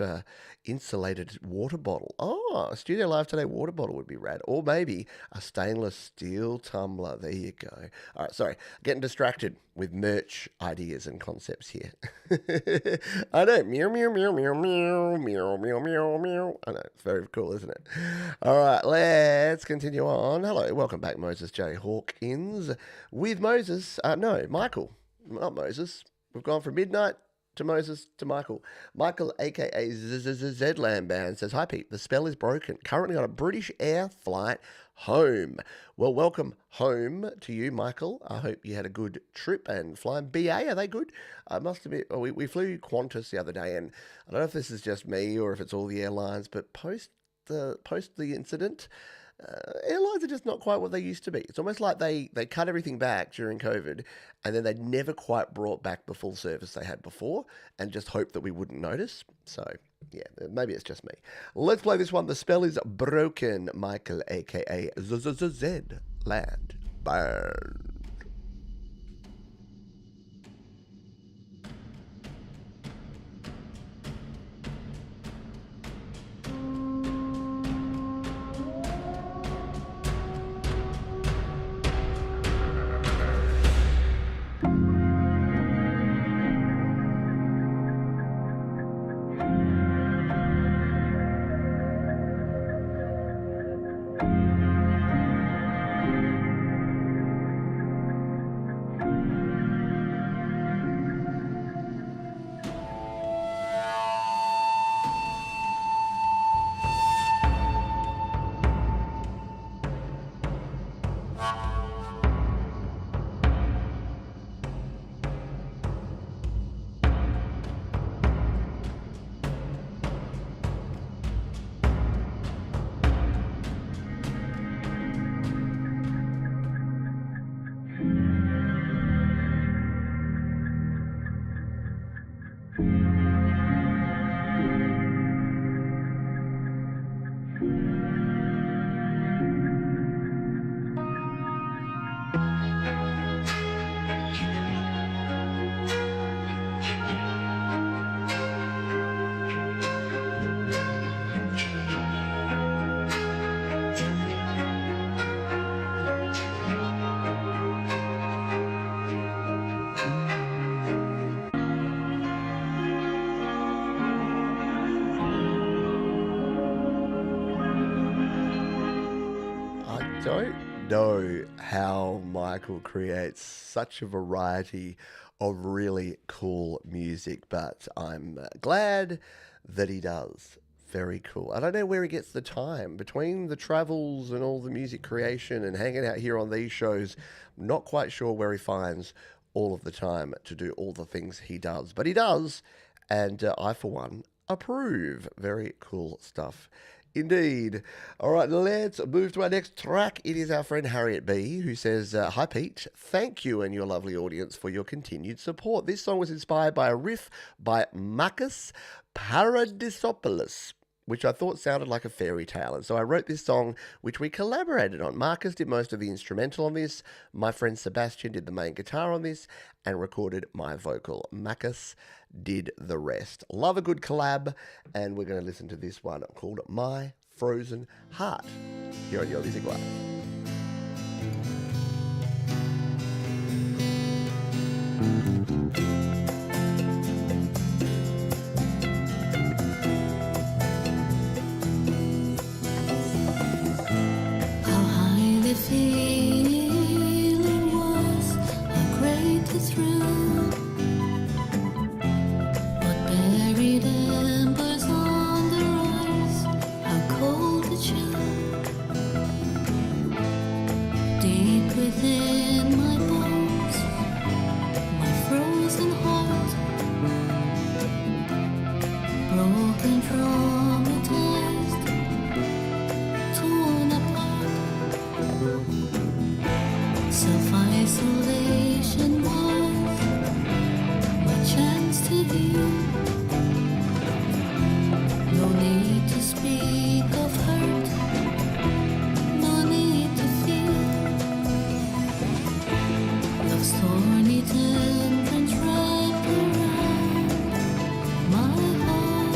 insulated water bottle. Oh, a Studio Live Today water bottle would be rad. Or maybe a stainless steel tumbler. There you go. All right, sorry. Getting distracted with merch ideas and concepts here. I know. Meow, meow, meow, meow, meow, meow, meow, meow, meow. I know. It's very cool, isn't it? All right, let's continue on. Hello. Welcome back, Moses J Hawkins. With Moses. Michael. Not Moses. We've gone from Midnight to Moses to Michael. Michael, a.k.a. Zedland Band, says, "Hi, Pete. The spell is broken. Currently on a British Air flight home." Well, welcome home to you, Michael. I hope you had a good trip and flying BA. Are they good? I must admit, we flew Qantas the other day, and I don't know if this is just me or if it's all the airlines, but post the incident, airlines are just not quite what they used to be. It's almost like they cut everything back during COVID, and then they never quite brought back the full service they had before and just hoped that we wouldn't notice. So, yeah, maybe it's just me. Let's play this one. The spell is broken. Michael, a.k.a. Zedland Band. don't know how Michael creates such a variety of really cool music, but I'm glad that he does. Very cool. I don't know where he gets the time between the travels and all the music creation and hanging out here on these shows. I'm not quite sure where he finds all of the time to do all the things he does, but he does, and I, for one, approve. Very cool stuff indeed. All right, let's move to our next track. It is our friend Harriet B, who says, hi Pete, thank you and your lovely audience for your continued support. This song was inspired by a riff by Marcus Paradisopoulos, which I thought sounded like a fairy tale. And so I wrote this song, which we collaborated on. Marcus did most of the instrumental on this. My friend Sebastian did the main guitar on this and recorded my vocal. Marcus did the rest. Love a good collab, and we're going to listen to this one called My Frozen Heart here on Your Music Live. How high the feeling was, how great the thrill. What buried embers on the rise, how cold the chill. Deep within my bones, my frozen heart, broken, traumatized, torn apart. Self-isolation was my chance to heal. No need to speak of hurt, no need to feel. Love's thorny tendrils wrapped around my heart.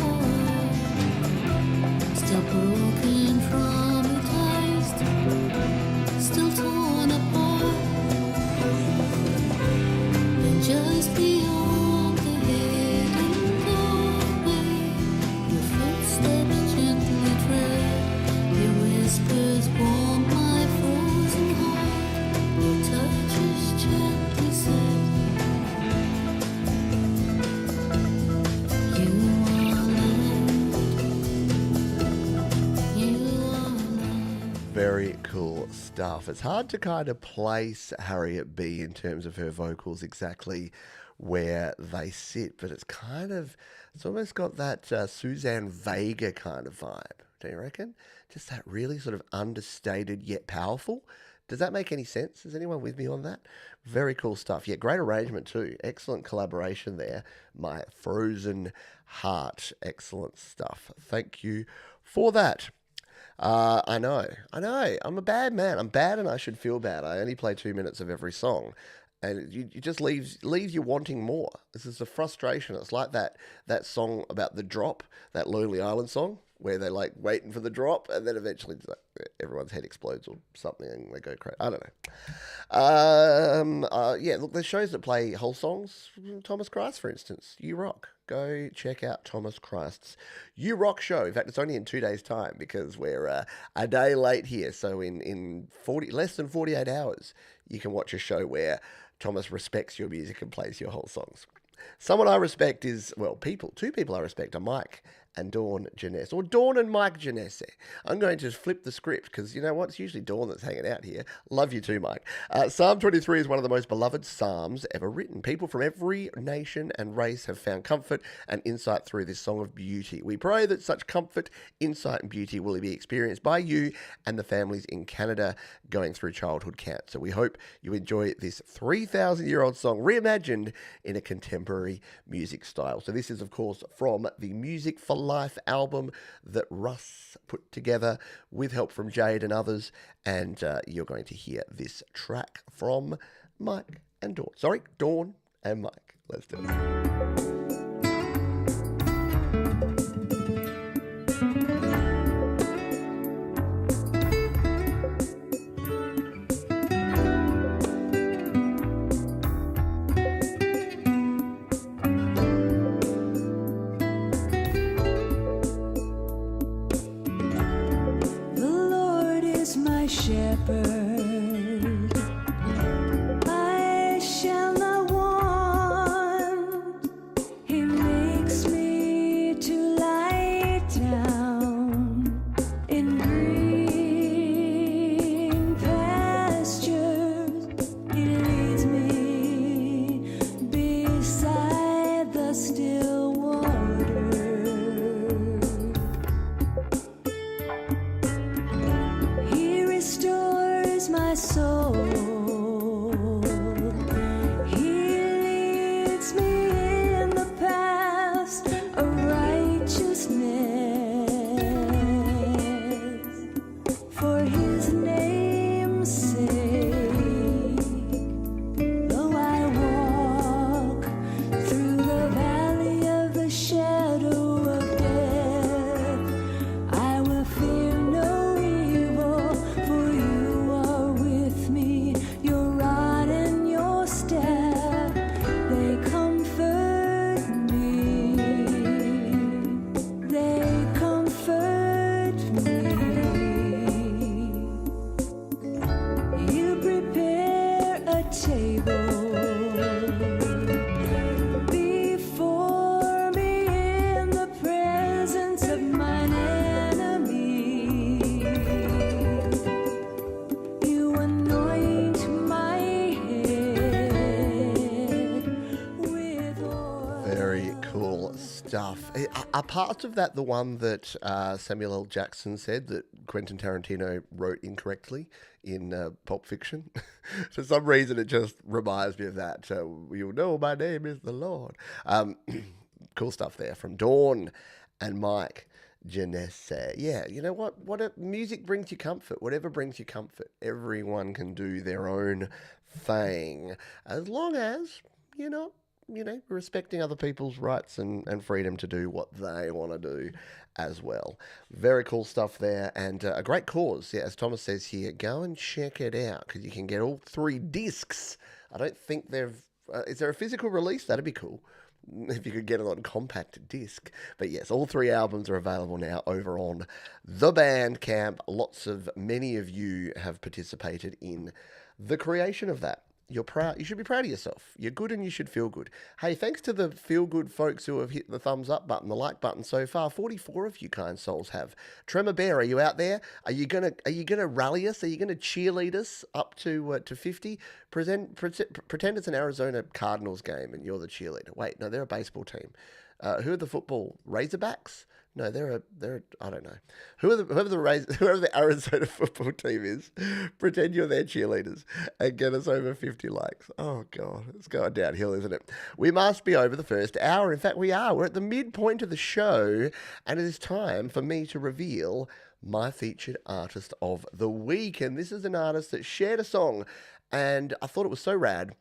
Still broken, traumatized, still torn apart. And just beyond the hidden doorway, your footsteps gently tread. Your whispers warm my frozen heart. Your touches gently said, you are loved. You are loved. Very cool stuff. It's hard to kind of place Harriet B in terms of her vocals exactly where they sit, but it's almost got that Suzanne Vega kind of vibe, do you reckon? Just that really sort of understated yet powerful. Does that make any sense? Is anyone with me on that? Very cool stuff. Yeah, great arrangement too. Excellent collaboration there. My Frozen Heart. Excellent stuff. Thank you for that. I know. I'm a bad man. I'm bad and I should feel bad. I only play 2 minutes of every song. And it just leaves you wanting more. This is a frustration. It's like that song about the drop, that Lonely Island song, where they're like waiting for the drop, and then eventually everyone's head explodes or something, and they go crazy. I don't know. Yeah, look, there's shows that play whole songs. Thomas Christ, for instance, You Rock. Go check out Thomas Christ's You Rock show. In fact, it's only in 2 days' time because we're a day late here. So in less than 48 hours, you can watch a show where Thomas respects your music and plays your whole songs. Someone I respect is, well, two people I respect are Mike and Dawn Janesse, or Dawn and Mike Janesse. I'm going to flip the script because you know what? It's usually Dawn that's hanging out here. Love you too, Mike. Psalm 23 is one of the most beloved psalms ever written. People from every nation and race have found comfort and insight through this song of beauty. We pray that such comfort, insight, and beauty will be experienced by you and the families in Canada going through childhood cancer. We hope you enjoy this 3,000-year-old song reimagined in a contemporary music style. So this is, of course, from the Music for Life album that Russ put together with help from Jade and others, and you're going to hear this track from Mike and Dawn. Sorry, Dawn and Mike. Let's do it. The Lord is my shepherd. shepherd. I shall not want. He makes me to lie down in green pastures. He leads me beside the still water. He restores my soul. He leads me in the paths of righteousness for his name's sake. Though I walk through the valley of the shadow of death, I will fear no evil, for you are with me. Your rod and your staff, they comfort me. They comfort me. You prepare a table before me in the presence of mine enemy. You anoint my head with oil. Very cool stuff. Are parts of that the one that Samuel L. Jackson said that Quentin Tarantino wrote incorrectly in Pulp Fiction? For some reason, it just reminds me of that. You know my name is the Lord. Cool stuff there from Dawn and Mike Janesse. Yeah, you know what? Music brings you comfort. Whatever brings you comfort. Everyone can do their own thing, as long as you're not, respecting other people's rights and freedom to do what they want to do as well. Very cool stuff there, and a great cause. Yeah, as Thomas says here, go and check it out because you can get all 3 discs. I don't think is there a physical release? That'd be cool if you could get it on compact disc. But yes, all 3 albums are available now over on the Bandcamp. Many of you have participated in the creation of that. You're proud. You should be proud of yourself. You're good and you should feel good. Hey, thanks to the feel good folks who have hit the thumbs up button, the like button so far. 44 of you kind souls have. Tremor Bear, are you out there? Are you gonna rally us? Are you gonna cheerlead us up to 50? Pretend it's an Arizona Cardinals game and you're the cheerleader. Wait, no, they're a baseball team. Who are the football Razorbacks? No, they're I don't know. Whoever the Arizona football team is, pretend you're their cheerleaders and get us over 50 likes. Oh God, it's going downhill, isn't it? We must be over the first hour. In fact, we are. We're at the midpoint of the show, and it is time for me to reveal my featured artist of the week. And this is an artist that shared a song, and I thought it was so rad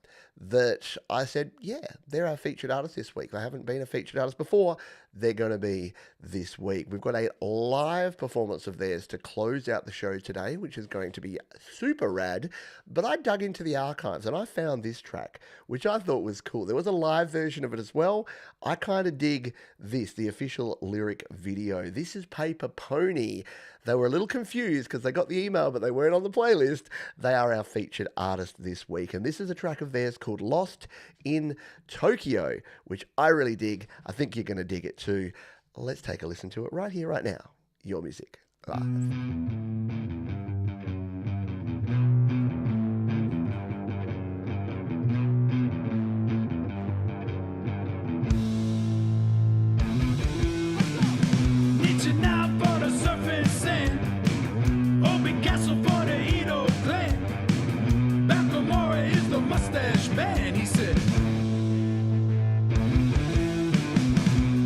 that I said, yeah, they're our featured artist this week. They haven't been a featured artist before. They're going to be this week. We've got a live performance of theirs to close out the show today, which is going to be super rad. But I dug into the archives and I found this track, which I thought was cool. There was a live version of it as well. I kind of dig this, the official lyric video. This is Paper Pony. They were a little confused because they got the email, but they weren't on the playlist. They are our featured artist this week. And this is a track of theirs called Lost in Tokyo, which I really dig. I think you're going to dig it too. Let's take a listen to it right here, right now. Your music. Live. Mustache man, he said.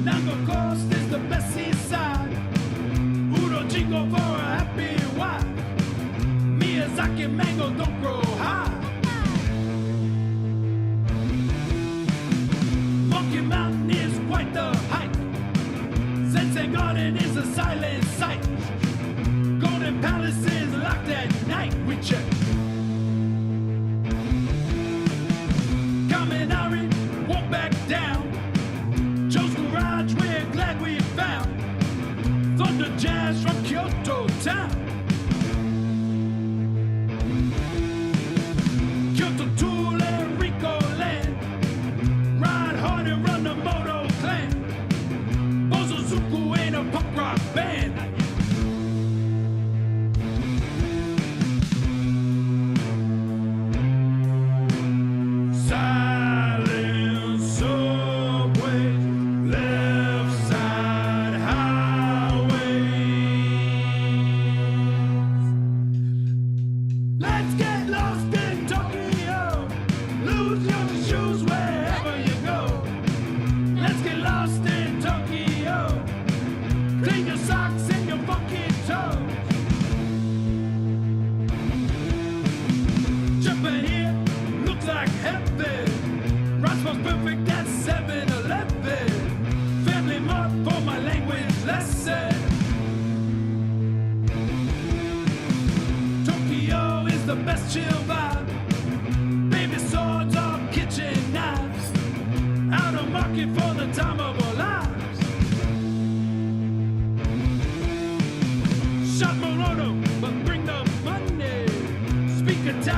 Naga Coast is the best seaside. Udo Jingo for a happy wife. Miyazaki mango don't grow high. Monkey Mountain is quite the hike. Sensei Garden is a silent sight. Golden Palace is locked at night. We check. Arie, won't back down. Joe's Garage, we're glad we found. Thunder Jazz from Kyoto town.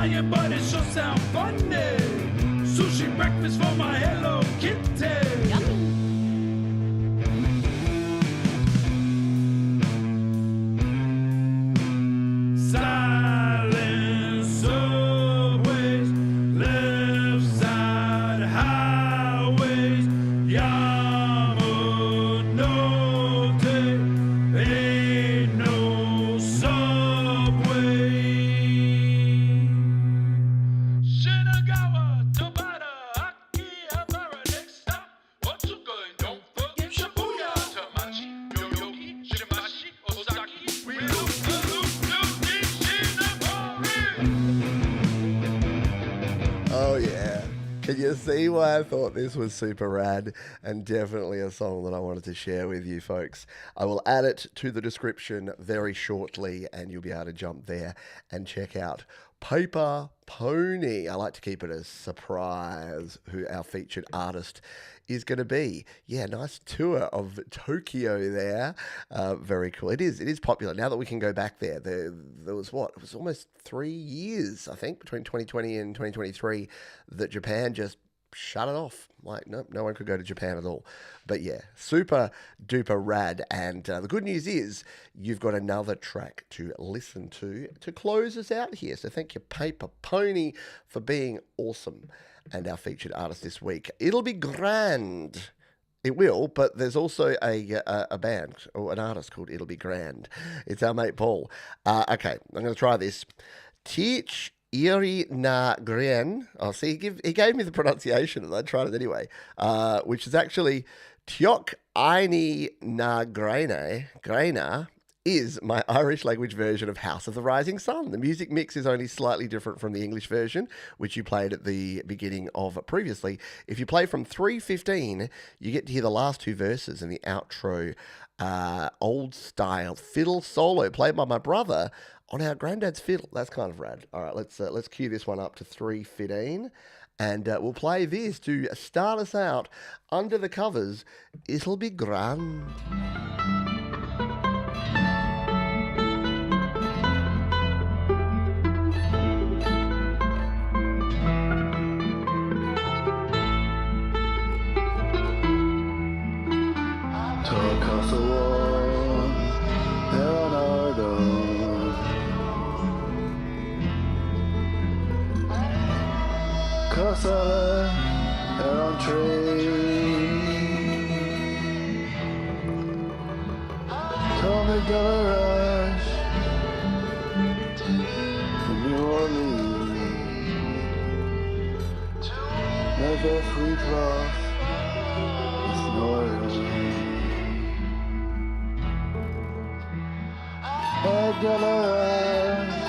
lying, but it sure sound funny. Sushi breakfast for my Hello Kitty. Silent subways, left side highways, Yamanote, ain't no subway. Shinagawa, Tabata, Akihabara, next stop, Otsuka, and don't forget Shibuya, Tamachi, Yoyogi, Shimashi, Osaki, we look, Oh, yeah. Can you see why I thought this was super rad and definitely a song that I wanted to share with you folks? I will add it to the description very shortly and you'll be able to jump there and check out Paper Pony. I like to keep it a surprise who our featured artist is going to be. Yeah, nice tour of Tokyo there. Very cool. It is popular. Now that we can go back there, there was what? It was almost 3 years, I think, between 2020 and 2023 that Japan just shut it off. Like, no one could go to Japan at all. But yeah, super duper rad. And the good news is you've got another track to listen to close us out here. So thank you, Paper Pony, for being awesome. And our featured artist this week, It'll Be Grand. It will, but there's also a band or an artist called It'll Be Grand. It's our mate Paul. Okay, I'm going to try this. Teach Iri na Gren. Oh, see, he gave me the pronunciation, and I tried it anyway. Which is actually Tiok Aini na Grena is my Irish language version of House of the Rising Sun. The music mix is only slightly different from the English version, which you played at the beginning of previously. If you play from 3:15, you get to hear the last two verses and the outro, old style fiddle solo played by my brother on our granddad's fiddle. That's kind of rad. All right, let's cue this one up to 3:15. And we'll play this to start us out under the covers. It'll Be Grand. Castle and tree. Tommy Garage in New Orleans. Never free cloth is noise. At Garage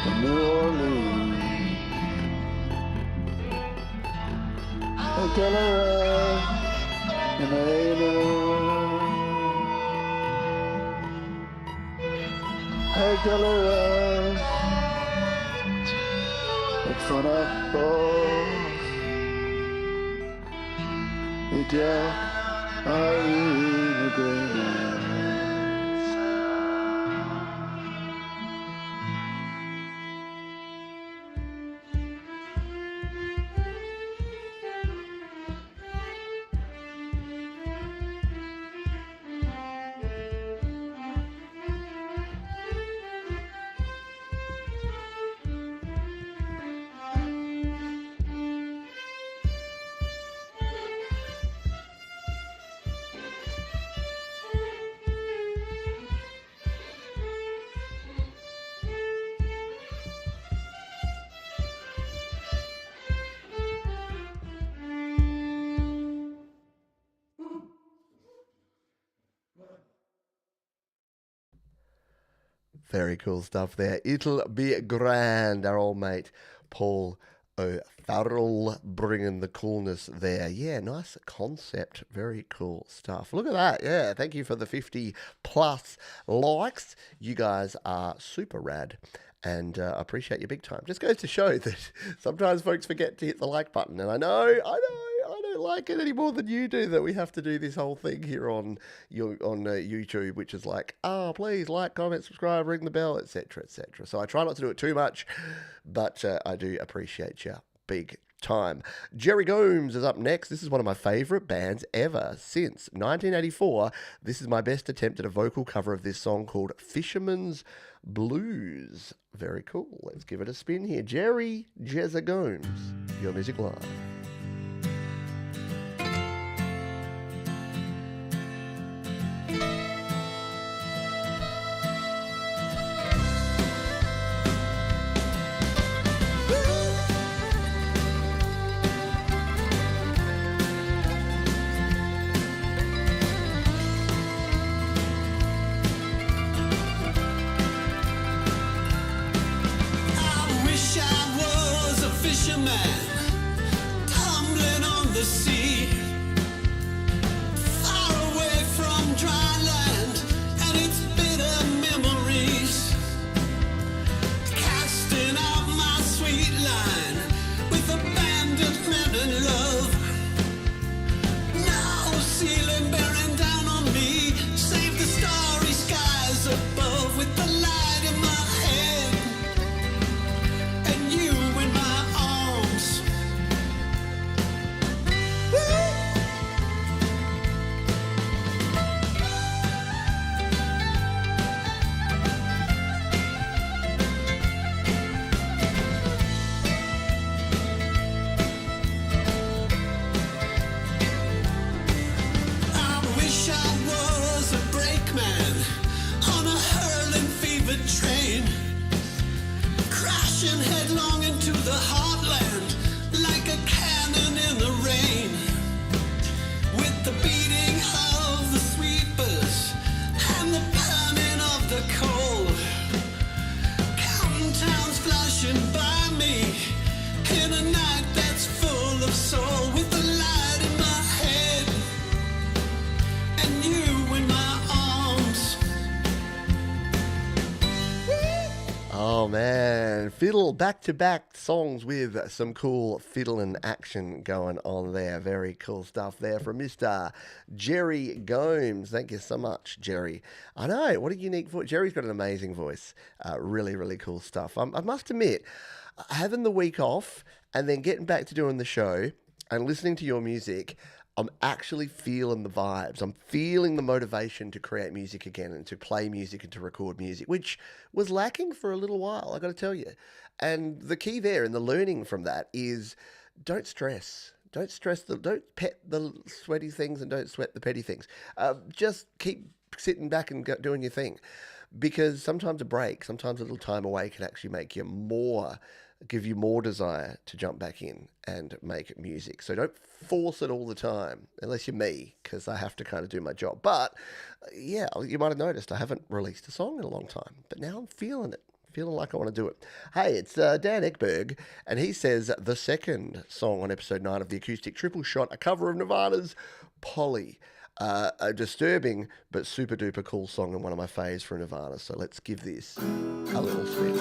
in New Orleans. A galera in a galera in front of both. Yeah, Arie G. Very cool stuff there. It'll Be Grand. Our old mate Paul O'Farrell bringing the coolness there. Yeah, nice concept. Very cool stuff. Look at that. Yeah, thank you for the 50 plus likes. You guys are super rad. And I appreciate you big time. Just goes to show that sometimes folks forget to hit the like button. And I know. don't like it any more than you do that we have to do this whole thing here on YouTube, which is like, oh, please like, comment, subscribe, ring the bell, etc., etc. So I try not to do it too much, but I do appreciate you big time. Jerry Gomes is up next. This is one of my favourite bands ever since 1984. This is my best attempt at a vocal cover of this song called Fisherman's Blues. Very cool. Let's give it a spin here. Jerry Jezza Gomes, Your Music Live. Tumbling on the sea, far away from dry land and its bitter memories, casting out my sweet line with a bandit man in love. Now ceiling bearing down on me, save the starry skies above with the light in my head and you in my arms. I wish I was a brakeman on a hurling fever train, crashing headlong into the heartland like a cannon in the rain, with the beating of the sweepers and the burning of the coal. Counting towns flashing by me in a night that's full of soul, with the light in my head and you in my arms. Oh man, fiddle, back-to-back songs with some cool fiddle and action going on there. Very cool stuff there from Mr. Jerry Gomes. Thank you so much, Jerry. I know, what a unique voice. Jerry's got an amazing voice. Really, really cool stuff. I must admit, having the week off and then getting back to doing the show and listening to your music, I'm actually feeling the vibes. I'm feeling the motivation to create music again and to play music and to record music, which was lacking for a little while, I got to tell you. And the key there and the learning from that is don't stress. Don't pet the sweaty things and don't sweat the petty things. Just keep sitting back and doing your thing. Because sometimes a break, sometimes a little time away can actually give you more desire to jump back in and make music. So don't force it all the time, unless you're me, because I have to kind of do my job. But yeah, you might have noticed I haven't released a song in a long time, but now I'm feeling it. Feeling like I want to do it. Hey, it's Dan Eggberg, and he says the second song on episode 9 of the Acoustic Triple Shot, a cover of Nirvana's Polly. A disturbing but super duper cool song and one of my faves for Nirvana. So let's give this a little spin.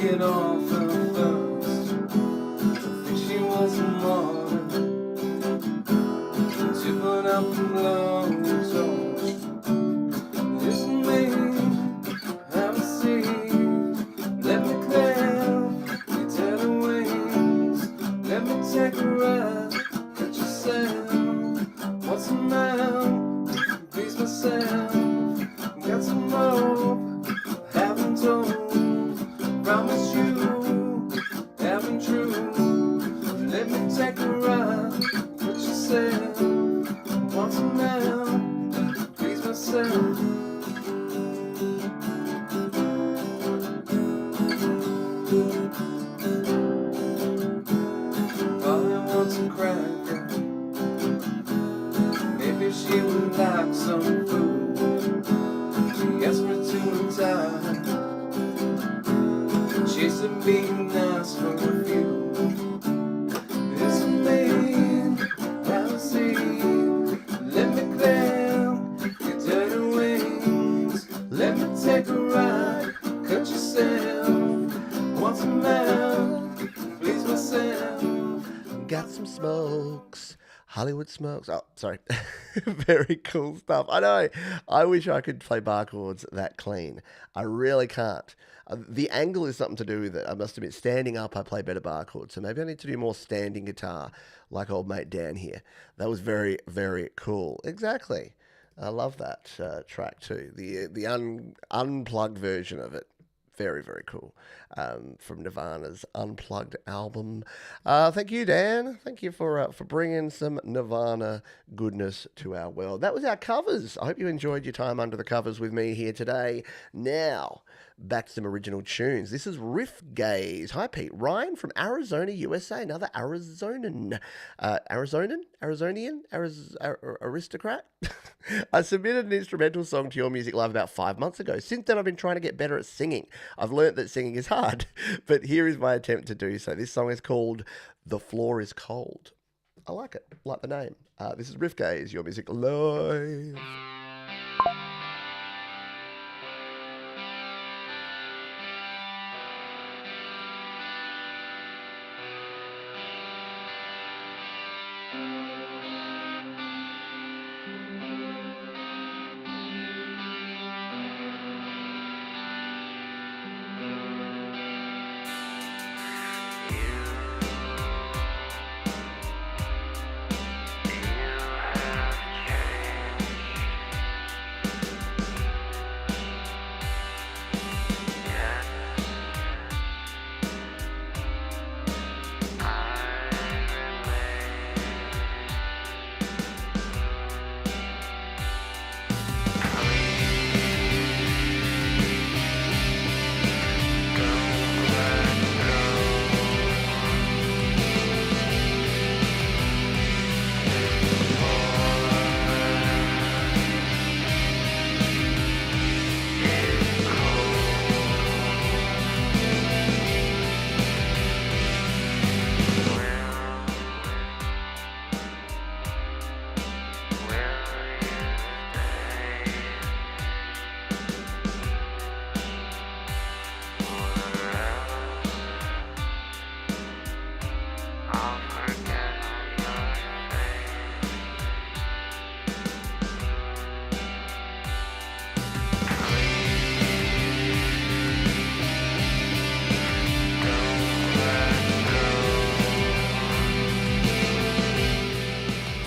Get off her first. I think she was a model to put up the blows. Listen, me, have a seat. Let me clap your tender wings. Let me take a ride at yourself. What's the matter? Please myself. Got some rope, haven't told. Promise you, haven't true. Let me take a ride. What you said, want some now, please myself. Probably want some cracker. Maybe she would like some food. She asked me to retire. She's a big nice for a few. It's a man, I see. Let me climb your dirty around, cut yourself. Want some man, please myself. Got some smokes. Hollywood smokes. Oh, sorry. Very cool stuff. I know. I wish I could play bar chords that clean. I really can't. The angle is something to do with it. I must admit, standing up, I play better bar chords. So maybe I need to do more standing guitar like old mate Dan here. That was very, very cool. Exactly. I love that track too. The unplugged version of it. Very, very cool. From Nirvana's Unplugged album. Thank you, Dan. Thank you for bringing some Nirvana goodness to our world. That was our covers. I hope you enjoyed your time under the covers with me here today. Now, back to some original tunes. This is Riff Gaze. Hi, Pete. Ryan from Arizona, USA. Another Arizonan. Arizonian? Aristocrat? I submitted an instrumental song to Your Music Live about 5 months ago. Since then, I've been trying to get better at singing. I've learnt that singing is hard, but here is my attempt to do so. This song is called The Floor is Cold. I like it. I like the name. This is Riff Gaze, Your Music Live.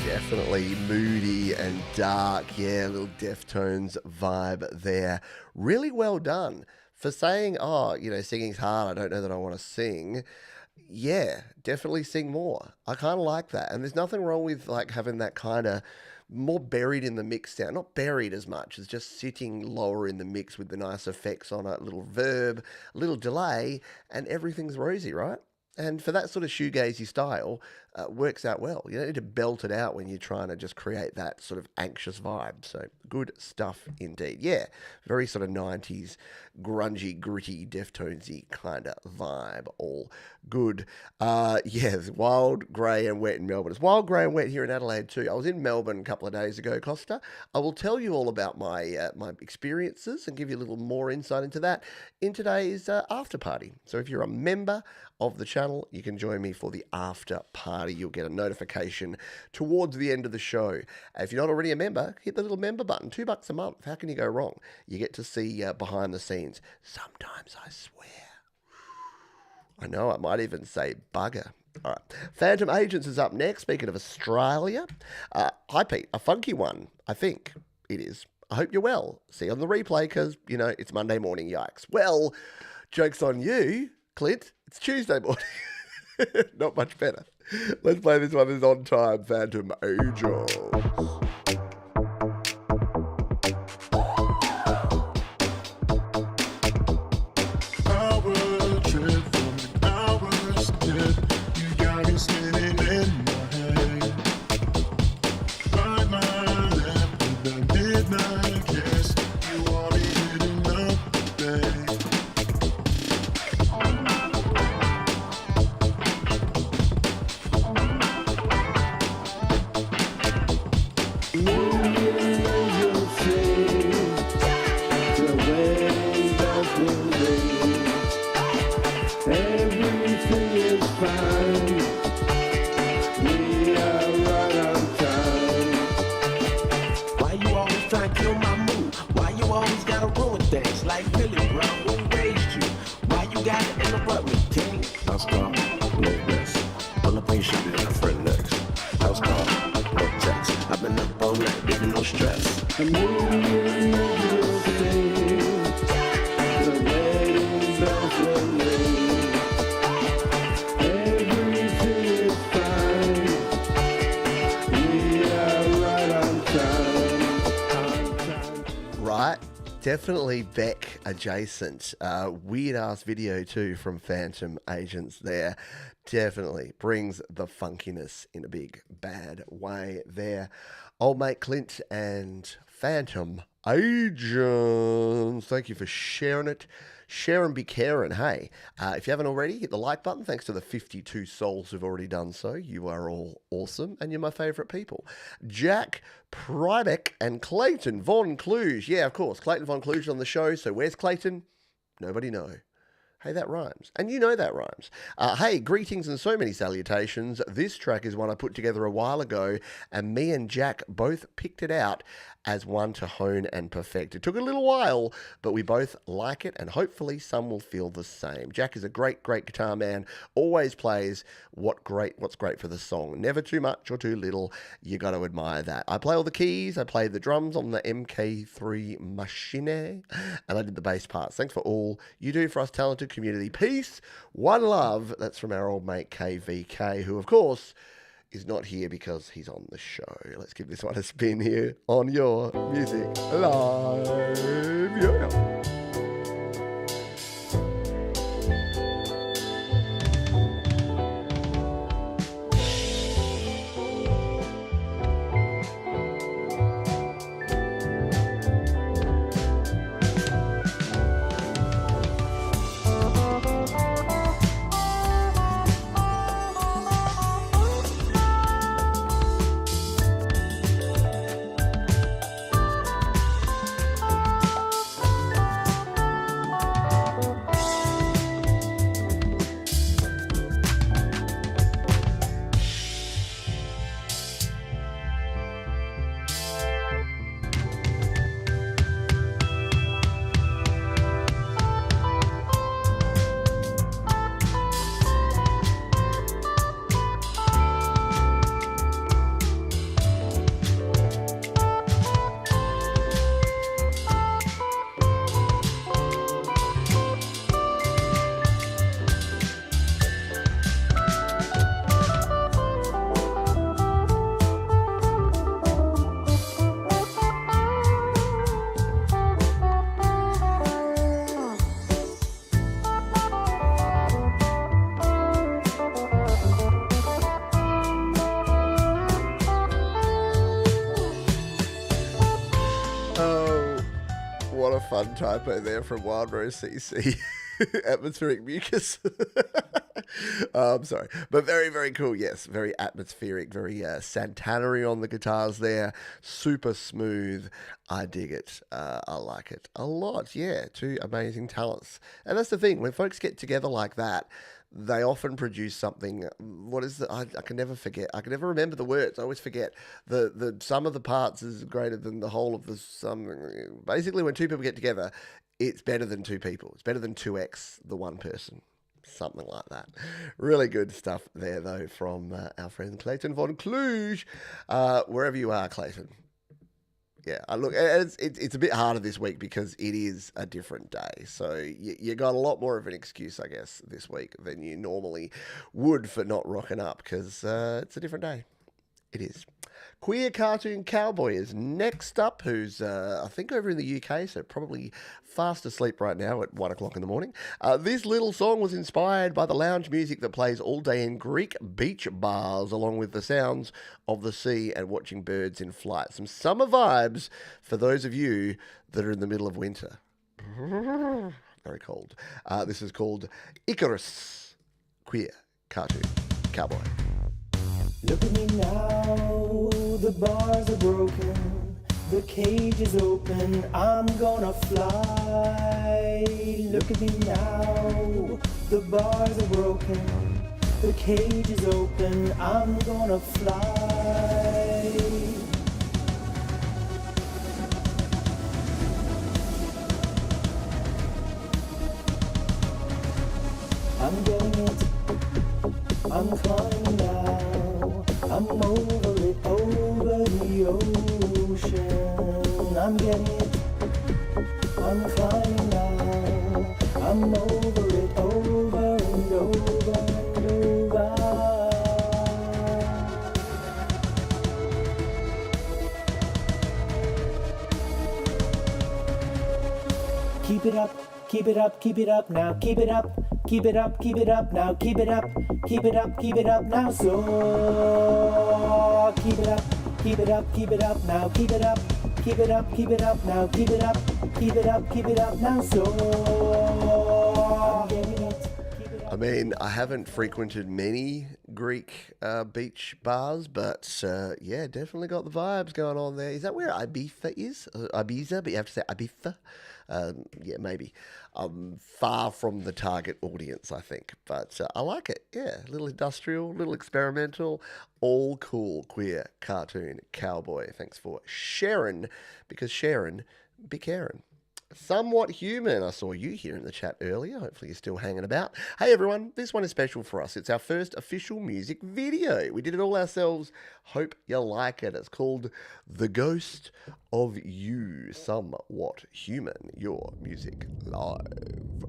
Definitely moody and dark. Yeah, a little Deftones vibe there. Really well done for saying, oh, you know, singing's hard. I don't know that I want to sing. Yeah, definitely sing more. I kind of like that. And there's nothing wrong with like having that kind of more buried in the mix sound. Not buried as much as just sitting lower in the mix with the nice effects on a little verb, a little delay, and everything's rosy, right? And for that sort of shoegazy style, works out well. You don't need to belt it out when you're trying to just create that sort of anxious vibe. So good stuff indeed. Yeah, very sort of 90s, grungy, gritty, Deftonesy kind of vibe. All good. Yeah, it's wild, grey and wet in Melbourne. It's wild, grey and wet here in Adelaide too. I was in Melbourne a couple of days ago, Costa. I will tell you all about my my experiences and give you a little more insight into that in today's after party. So if you're a member of the channel, you can join me for the after party. You'll get a notification towards the end of the show. If you're not already a member, hit the little member button. $2 a month. How can you go wrong? You get to see behind the scenes. Sometimes I swear. I know, I might even say bugger. All right. Phantom Agents is up next. Speaking of Australia. Hi, Pete. A funky one, I think it is. I hope you're well. See you on the replay because, you know, it's Monday morning. Yikes. Well, joke's on you, Clint. It's Tuesday morning. Not much better. Let's play this one. This is On Time, Phantom Agents. I'm waiting in your face. The wedding bells will ring. Everything is fine. We are right on time. Right? Definitely Beck adjacent. Weird ass video too from Phantom Agents there. Definitely brings the funkiness in a big bad way there. Old mate Clint and Phantom Agents. Thank you for sharing it. Share and be caring. Hey, if you haven't already, hit the like button. Thanks to the 52 souls who've already done so. You are all awesome, and you're my favourite people. Jack Prybeck and Clayton Von Kluge. Yeah, of course, Clayton Von Kluge on the show. So where's Clayton? Nobody know. Hey, that rhymes. And you know that rhymes. Hey, greetings and so many salutations. This track is one I put together a while ago, and me and Jack both picked it out as one to hone and perfect. It took a little while, but we both like it, and hopefully some will feel the same. Jack is a great, great guitar man. Always plays what's great for the song. Never too much or too little. You got to admire that. I play all the keys. I play the drums on the MK3 machine, and I did the bass parts. Thanks for all you do for us talented community. Peace, one love. That's from our old mate KVK, who of course is not here because he's on the show. Let's give this one a spin here on Your Music Live. Yeah. Fun typo there from Wild Rose CC. Atmospheric mucus. I'm sorry. But very, very cool. Yes, very atmospheric, very Santanary on the guitars there. Super smooth. I dig it. I like it a lot. Yeah, two amazing talents. And that's the thing. When folks get together like that, they often produce something. What is the? I can never forget. I can never remember the words. I always forget. The sum of the parts is greater than the whole of the sum. Basically, when two people get together, it's better than two people. It's better than 2x the one person. Something like that. Really good stuff there, though, from our friend Clayton Von Kluge. Wherever you are, Clayton. Yeah, look, it's a bit harder this week because it is a different day. So you got a lot more of an excuse, I guess, this week than you normally would for not rocking up because it's a different day. It is. Queer Cartoon Cowboy is next up, who's, I think, over in the UK, so probably fast asleep right now at 1 o'clock in the morning. This little song was inspired by the lounge music that plays all day in Greek beach bars, along with the sounds of the sea and watching birds in flight. Some summer vibes for those of you that are in the middle of winter. Very cold. This is called Icarus, Queer Cartoon Cowboy. Look at me now, the bars are broken, the cage is open, I'm gonna fly. Look at me now, the bars are broken, the cage is open, I'm gonna fly. I'm going into, I'm climbing now, I'm over it, over the ocean. I'm getting it. I'm climbing now. I'm over it, over and over and over. Keep it up, keep it up, keep it up now, keep it up. Keep it up now, keep it up, keep it up now, so keep it up now, keep it up now, keep it up now, so I'm getting it. I mean, I haven't frequented many Greek beach bars, but yeah, definitely got the vibes going on there. Is that where Ibiza is? Ibiza, but you have to say Ibiza. Yeah, maybe. Far from the target audience, I think. But I like it. Yeah, a little industrial, a little experimental, all cool, queer, cartoon, cowboy. Thanks for sharing, because Sharon be caring. Somewhat Human. I saw you here in the chat earlier. Hopefully you're still hanging about. Hey everyone, this one is special for us. It's our first official music video. We did it all ourselves. Hope you like it. It's called The Ghost of You. Somewhat Human. Your music live.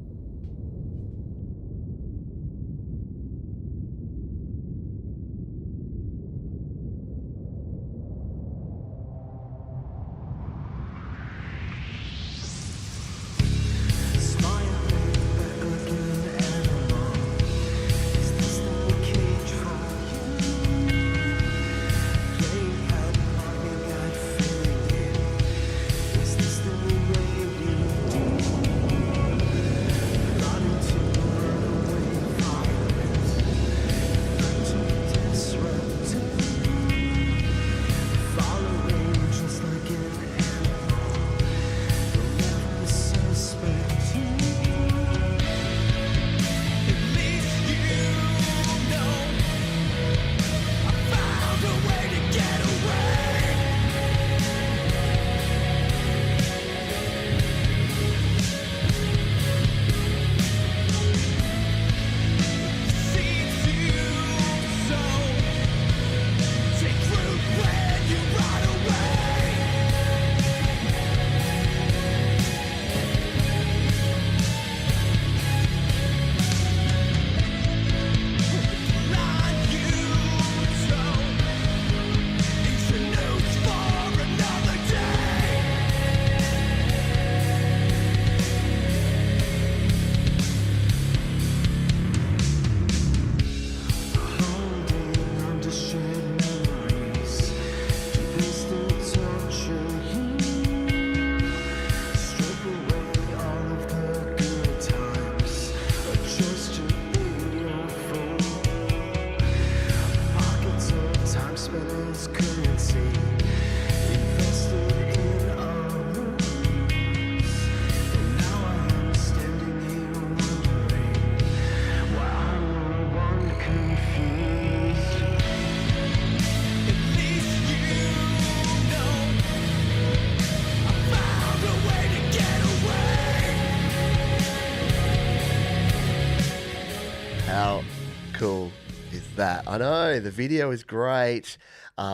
That. I know, the video is great.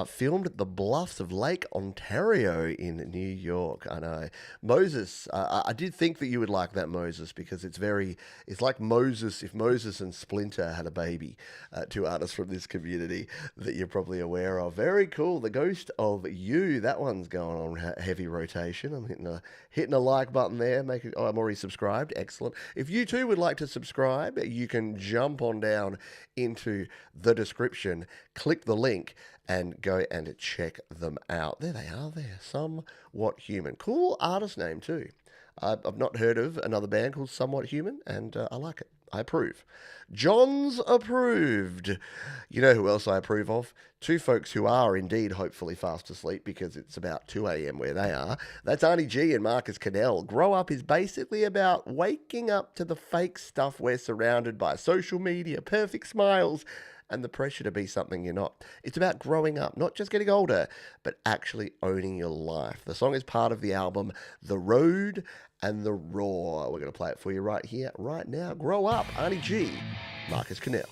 Filmed at the Bluffs of Lake Ontario in New York. I know. Moses, I did think that you would like that, Moses, because it's like Moses, if Moses and Splinter had a baby, two artists from this community that you're probably aware of. Very cool. The Ghost of You, that one's going on heavy rotation. I'm hitting a like button there. I'm already subscribed. Excellent. If you too would like to subscribe, you can jump on down into the description, click the link, and go and check them out. There they are there. Somewhat Human. Cool artist name too. I've not heard of another band called Somewhat Human, and I like it. I approve. John's approved. You know who else I approve of? Two folks who are indeed hopefully fast asleep because it's about 2 a.m. where they are. That's Arie G and Marcus Cannell. Grow Up is basically about waking up to the fake stuff we're surrounded by. Social media, perfect smiles, and the pressure to be something you're not. It's about growing up, not just getting older, but actually owning your life. The song is part of the album The Road and the Raw. We're going to play it for you right here, right now. Grow Up, Arie G, Marcus Cannell.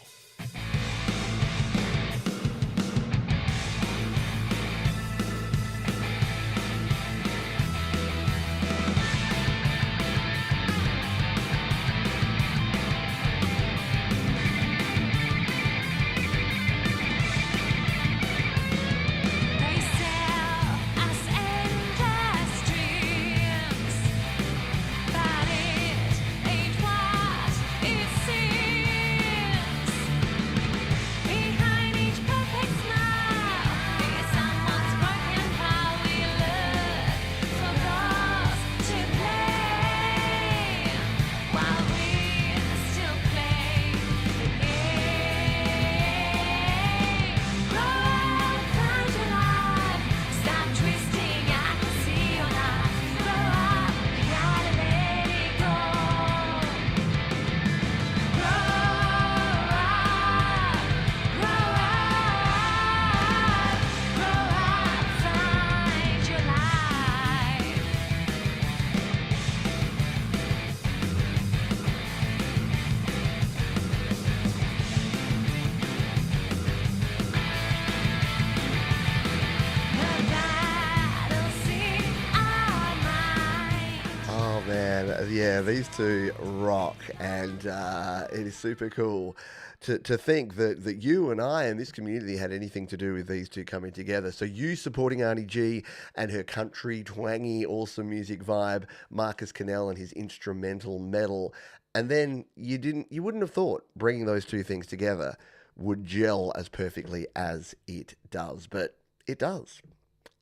Yeah, these two rock, and it is super cool to think that you and I and this community had anything to do with these two coming together. So you supporting Arie G and her country, twangy, awesome music vibe, Marcus Cannell and his instrumental metal, and then you wouldn't have thought bringing those two things together would gel as perfectly as it does, but it does.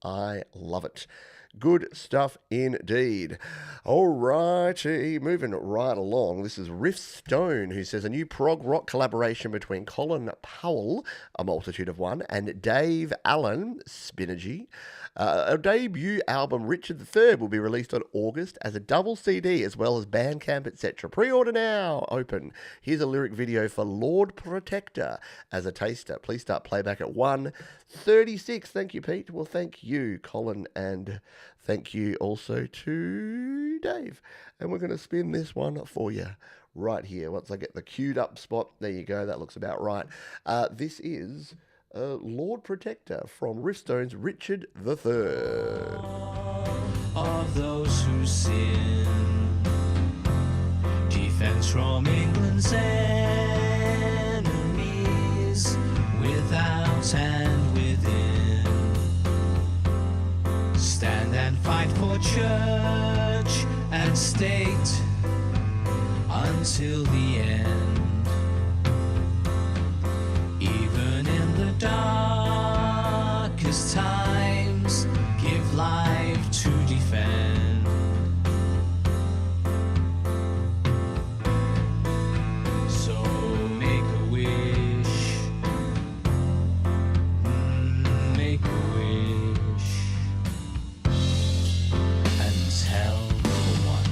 I love it. Good stuff indeed. Alrighty, moving right along. This is Riff Stone, who says a new prog rock collaboration between Colin Powell, A Multitude of One, and Dave Allen, Spinergy. A debut album, Richard III, will be released on August as a double CD, as well as Bandcamp, etc. Pre-order now. Open. Here's a lyric video for Lord Protector as a taster. Please start playback at 1:36. Thank you, Pete. Well, thank you, Colin, and thank you also to Dave. And we're going to spin this one for you right here. Once I get the queued up spot, there you go. That looks about right. This is Lord Protector from Riffstone's Richard III. Of those who sin, defense from England's enemies, without and within, stand and fight for church and state until the end. Even in the darkest times, give life to defend. So make a wish, make a wish, and tell no one.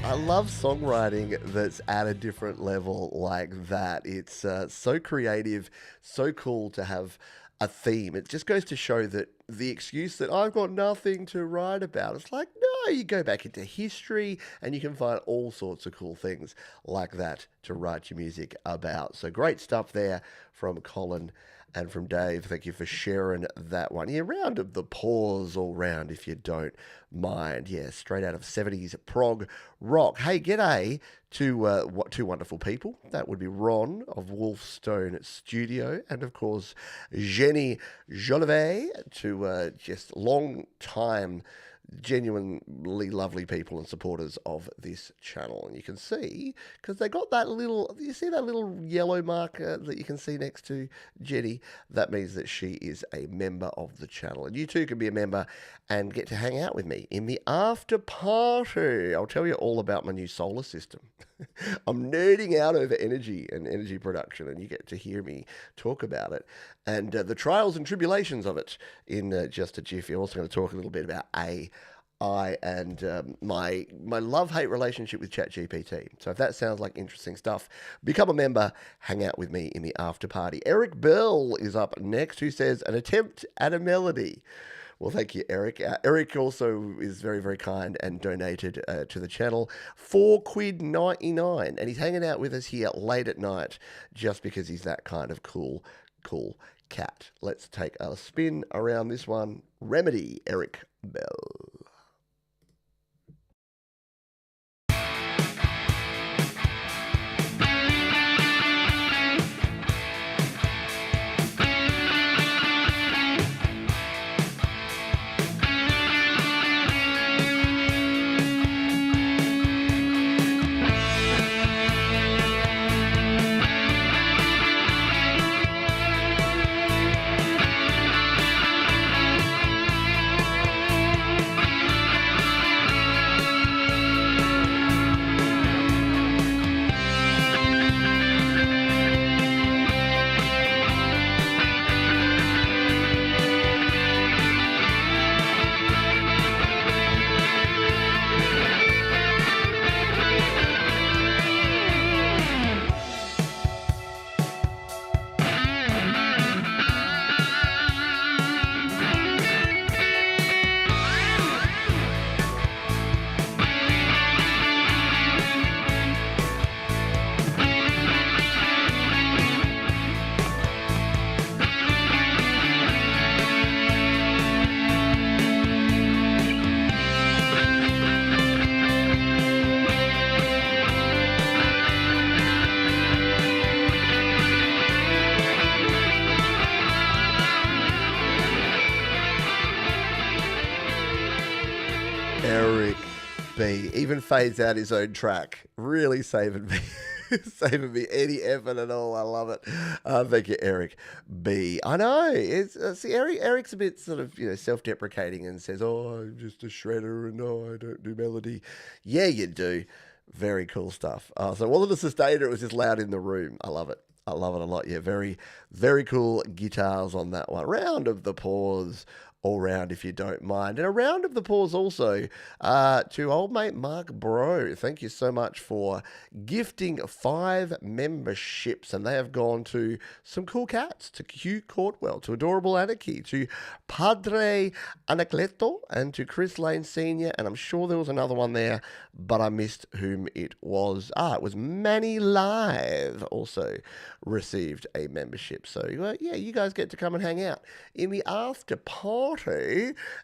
I love songwriting that's at a different level like that. It's so creative, so cool to have a theme. It just goes to show that the excuse that I've got nothing to write about, it's like, no, you go back into history and you can find all sorts of cool things like that to write your music about. So great stuff there from Colin and from Dave. Thank you for sharing that one. Yeah, round of the pause all round, if you don't mind. Yeah, straight out of 70s prog rock. Hey, g'day to two wonderful people. That would be Ron of Wolfstone Studio, and of course Jenny Jolivet, to just long time genuinely lovely people and supporters of this channel. And you can see, because they got that little, you see that little yellow marker that you can see next to Jenny? That means that she is a member of the channel. And you too can be a member and get to hang out with me in the after party. I'll tell you all about my new solar system. I'm nerding out over energy and energy production, and you get to hear me talk about it and the trials and tribulations of it in just a jiffy. I'm also going to talk a little bit about AI and my love-hate relationship with ChatGPT. So if that sounds like interesting stuff, become a member, hang out with me in the after party. Eric Bell is up next, who says, an attempt at a melody. Well, thank you, Eric. Eric also is very, very kind and donated to the channel £4.99, and he's hanging out with us here late at night just because he's that kind of cool cat. Let's take a spin around this one. Remedy, Eric Bell. B even fades out his own track. Really saving me. Saving me any effort at all. I love it. Thank you, Eric B. I know. It's see, Eric's a bit sort of self-deprecating and says, "Oh, I'm just a shredder and I don't do melody." Yeah, you do. Very cool stuff. So it wasn't a sustainer; it was just loud in the room. I love it. I love it a lot. Yeah, very, very cool guitars on that one. Round of the pause all round, if you don't mind. And a round of the pause also to old mate Mark Bro. Thank you so much for gifting 5 memberships. And they have gone to some cool cats, to Hugh Courtwell, to Adorable Anarchy, to Padre Anacleto, and to Chris Lane Sr. And I'm sure there was another one there, but I missed whom it was. It was Manny Live also received a membership. So, yeah, you guys get to come and hang out in the after party.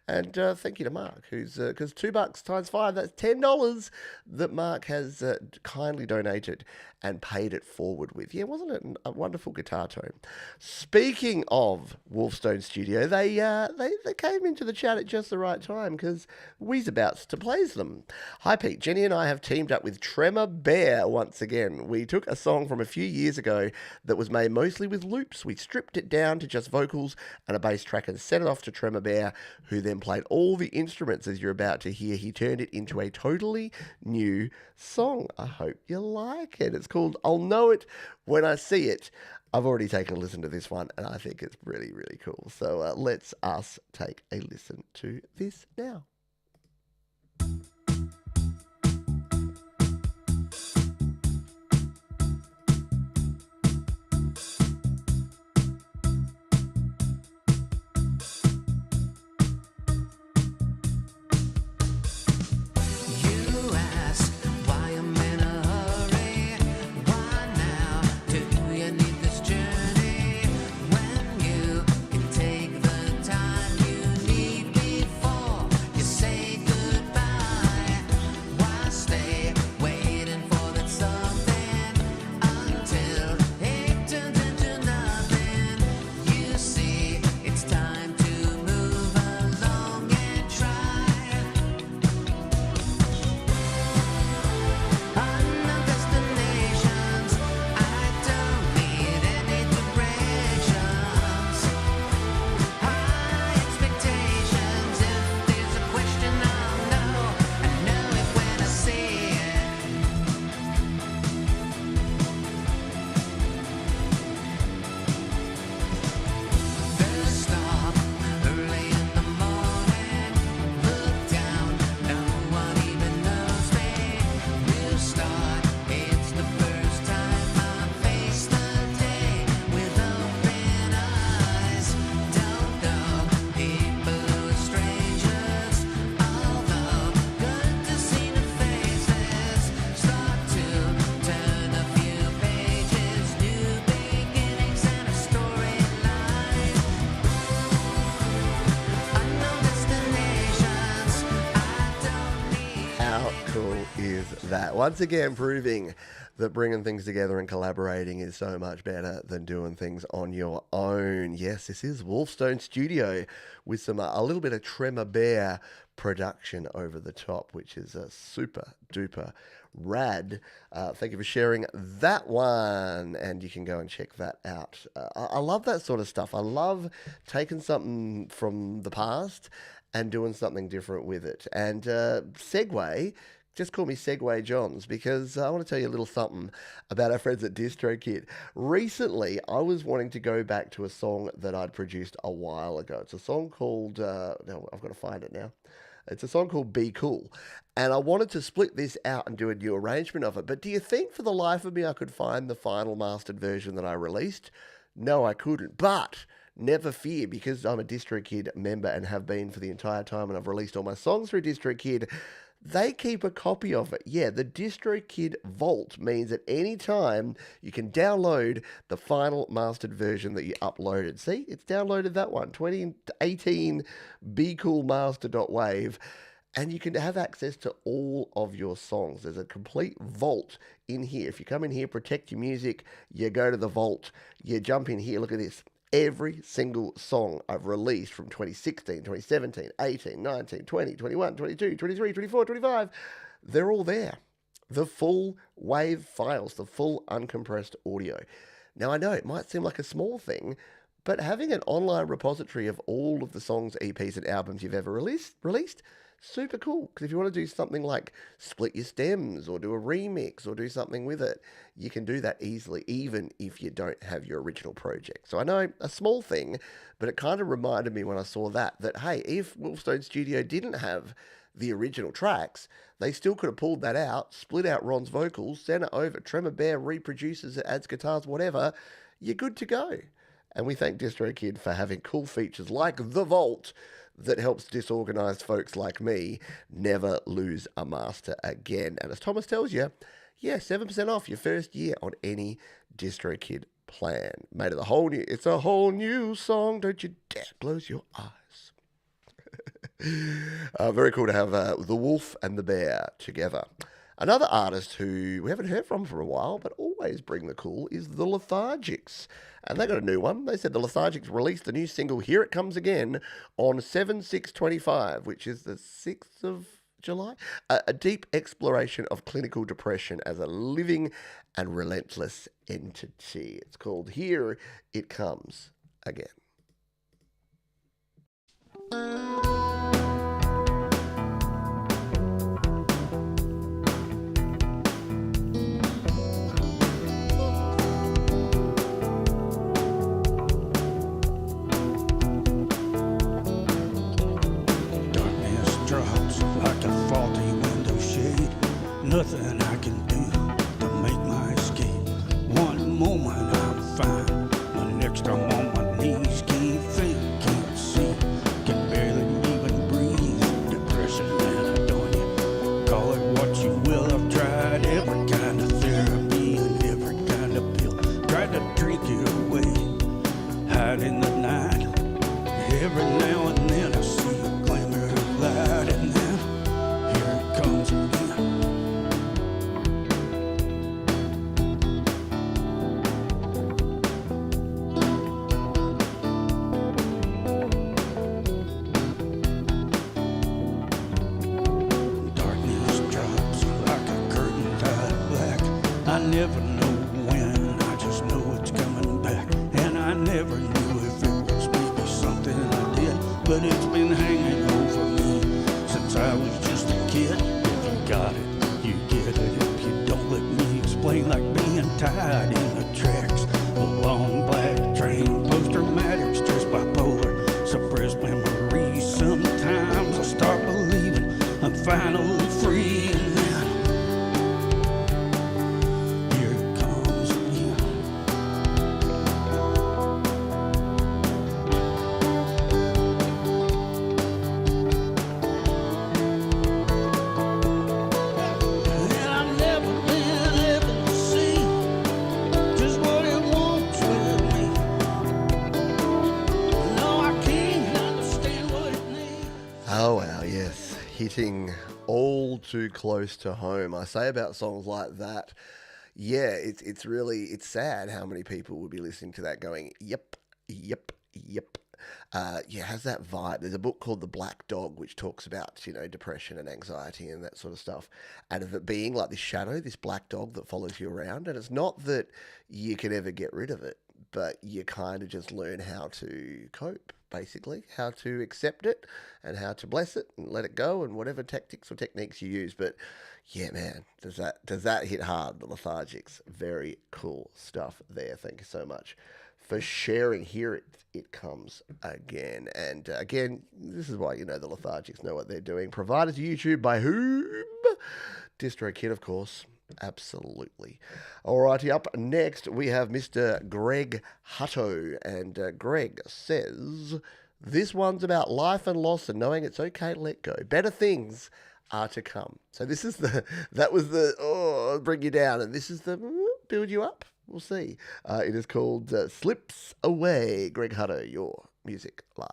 And thank you to Mark, who's because $2 times 5, that's $10 that Mark has kindly donated and paid it forward with. Yeah, wasn't it a wonderful guitar tone? Speaking of Wolfstone Studio, they came into the chat at just the right time because we's about to plays them. Hi Pete, Jenny and I have teamed up with Tremor Bear once again. We took a song from a few years ago that was made mostly with loops. We stripped it down to just vocals and a bass track and sent it off to Tremor Bear, who then played all the instruments as you're about to hear. He turned it into a totally new song. I hope you like it. It's called I'll Know It When I See It. I've already taken a listen to this one and I think it's really, really cool. So let's us take a listen to this now. That once again proving that bringing things together and collaborating is so much better than doing things on your own. Yes, this is Wolfstone Studio with some a little bit of Tremor Bear production over the top, which is a super duper rad. Thank you for sharing that one, and you can go and check that out. I love that sort of stuff. I love taking something from the past and doing something different with it. And segue. Just call me Segway Johns because I want to tell you a little something about our friends at DistroKid. Recently, I was wanting to go back to a song that I'd produced a while ago. It's a song called, no, I've got to find it now. It's a song called Be Cool. And I wanted to split this out and do a new arrangement of it. But do you think for the life of me I could find the final mastered version that I released? No, I couldn't. But never fear, because I'm a DistroKid member and have been for the entire time, and I've released all my songs through DistroKid. They keep a copy of it. Yeah, the DistroKid Vault means at any time you can download the final mastered version that you uploaded. See, it's downloaded that one, 2018 BeCoolMaster.wave, and you can have access to all of your songs. There's a complete vault in here. If you come in here, protect your music, you go to the vault, you jump in here, look at this. every single song I've released from 2016, 2017, 18, 19, 20, 21, 22, 23, 24, 25, they're all there. The full wave files, the full uncompressed audio. Now, I know it might seem like a small thing, but having an online repository of all of the songs, EPs, and albums you've ever released, super cool. Because if you want to do something like split your stems or do a remix or do something with it, you can do that easily, even if you don't have your original project. So I know a small thing, but it kind of reminded me when I saw that, hey, if Wolfstone Studio didn't have the original tracks, they still could have pulled that out, split out Ron's vocals, sent it over, Tremor Bear reproduces it, adds guitars, whatever, you're good to go. And we thank DistroKid for having cool features like the Vault that helps disorganized folks like me never lose a master again. And as Thomas tells you, 7% off your first year on any DistroKid plan. Made of it's a whole new song, don't you dare close your eyes. Very cool to have the Wolf and the Bear together. Another artist who we haven't heard from for a while, but always bring the cool, is the Lethargics. And they got a new one. They said the Lethargics released the new single, Here It Comes Again, on 7/6/25, which is the 6th of July. A deep exploration of clinical depression as a living and relentless entity. It's called Here It Comes Again. Nothing I can do to make my escape. One moment I'm fine, the next I'm on my knees. Can't think, can't see, can barely even breathe. Depression and adonia, call it what you will. I've tried every kind of therapy and every kind of pill. Tried to drink it away, hide in the night. Every now and then I see a glimmer of light, and then here it comes again. I never know when, I just know it's coming back. And I never knew if it was maybe something I did, but it's been hanging over me since I was just a kid. If you got it, you get it. If you don't, let me explain. Like being tied in the tracks, a long black train, post-traumatics, just bipolar, suppressed memories. Sometimes I start believing I'm finally free. Hitting all too close to home. I say about songs like that, it's sad how many people would be listening to that going, yep. Has that vibe. There's a book called The Black Dog, which talks about, depression and anxiety and that sort of stuff, and of it being like this shadow, this black dog that follows you around. And it's not that you can ever get rid of it, but you kind of just learn how to cope, basically, how to accept it and how to bless it and let it go, and whatever tactics or techniques you use. But yeah, man, does that hit hard? The Lethargics, very cool stuff there. Thank you so much for sharing. Here it comes again. And again, this is why the Lethargics know what they're doing. Provided to YouTube by whom? DistroKid, of course. Absolutely. Alrighty, up next we have Mr. Greg Hutto, and Greg says, this one's about life and loss and knowing it's okay to let go. Better things are to come. So this is that was the bring you down, and this is the build you up. We'll see. It is called Slips Away. Greg Hutto, your music live.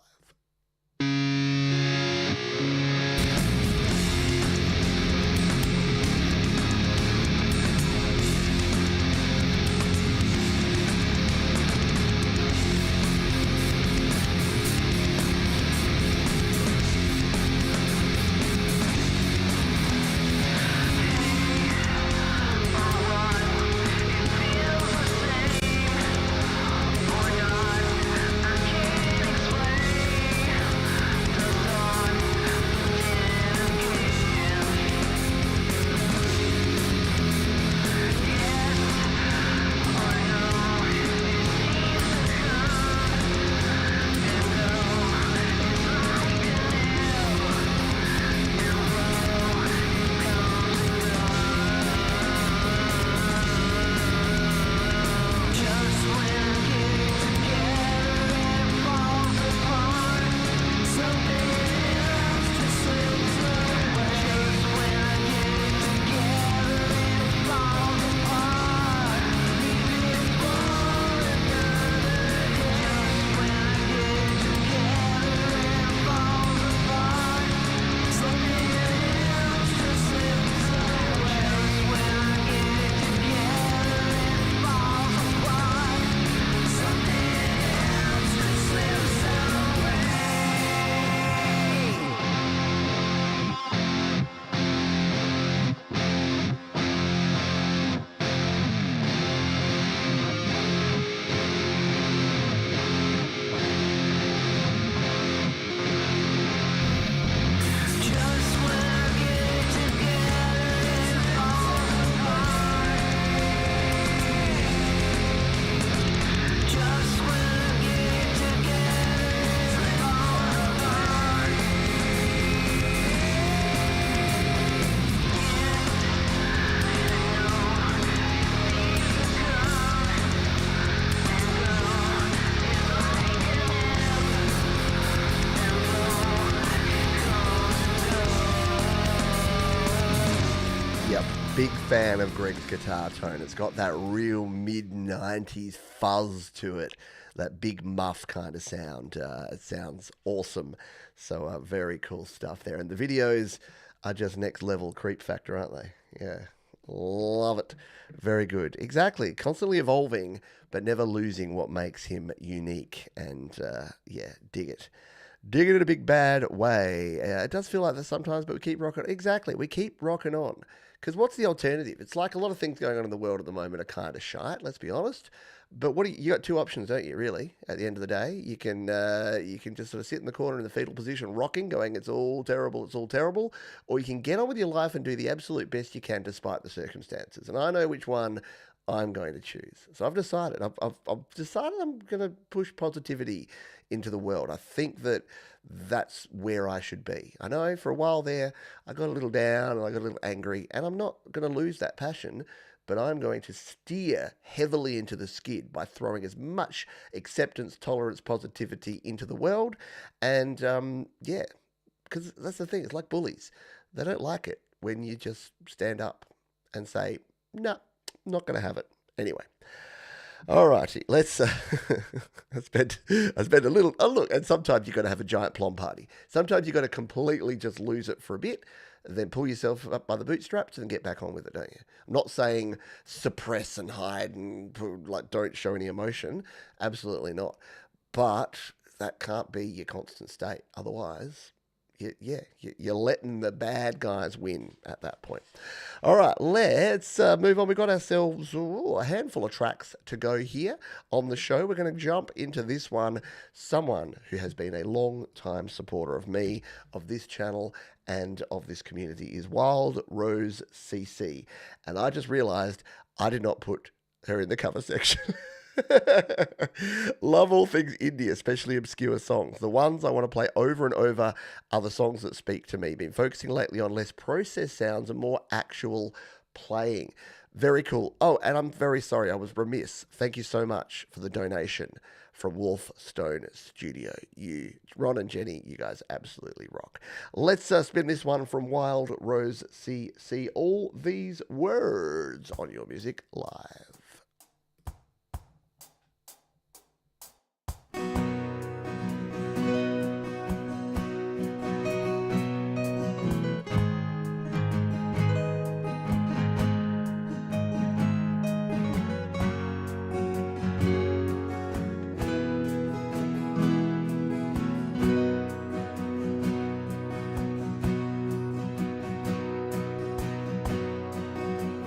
Yep, big fan of Greg's guitar tone. It's got that real mid-90s fuzz to it, that big muff kind of sound. It sounds awesome. So very cool stuff there. And the videos are just next level creep factor, aren't they? Yeah, love it. Very good. Exactly. Constantly evolving, but never losing what makes him unique. And yeah, dig it. Dig it in a big bad way. It does feel like that sometimes, but we keep rocking. Exactly. We keep rocking on. Because what's the alternative? It's like a lot of things going on in the world at the moment are kind of shite, let's be honest. But what you got two options, don't you, really, at the end of the day? You can just sort of sit in the corner in the fetal position, rocking, going, it's all terrible, or you can get on with your life and do the absolute best you can despite the circumstances. And I know which one I'm going to choose. So I've decided. I've decided I'm going to push positivity into the world. I think that's where I should be. I know for a while there, I got a little down and I got a little angry, and I'm not going to lose that passion, but I'm going to steer heavily into the skid by throwing as much acceptance, tolerance, positivity into the world. And yeah, because that's the thing. It's like bullies. They don't like it when you just stand up and say, no, not going to have it. Anyway. All righty, let's, I spent a little, oh look, and sometimes you've got to have a giant plom party. Sometimes you've got to completely just lose it for a bit, and then pull yourself up by the bootstraps and get back on with it, don't you? I'm not saying suppress and hide and like don't show any emotion. Absolutely not. But that can't be your constant state. Otherwise, you're letting the bad guys win at that point. All right, let's move on. We've got ourselves a handful of tracks to go here on the show. We're going to jump into this one. Someone who has been a long-time supporter of me, of this channel, and of this community is Wild Rose CC. And I just realized I did not put her in the cover section. Love all things indie, especially obscure songs. The ones I want to play over and over are the songs that speak to me. Been focusing lately on less processed sounds and more actual playing. Very cool. Oh, and I'm very sorry, I was remiss. Thank you so much for the donation from Wolfstone Studio. Ron and Jenny, you guys absolutely rock. Let's spin this one from Wild Rose CC. All these words on Your Music Live.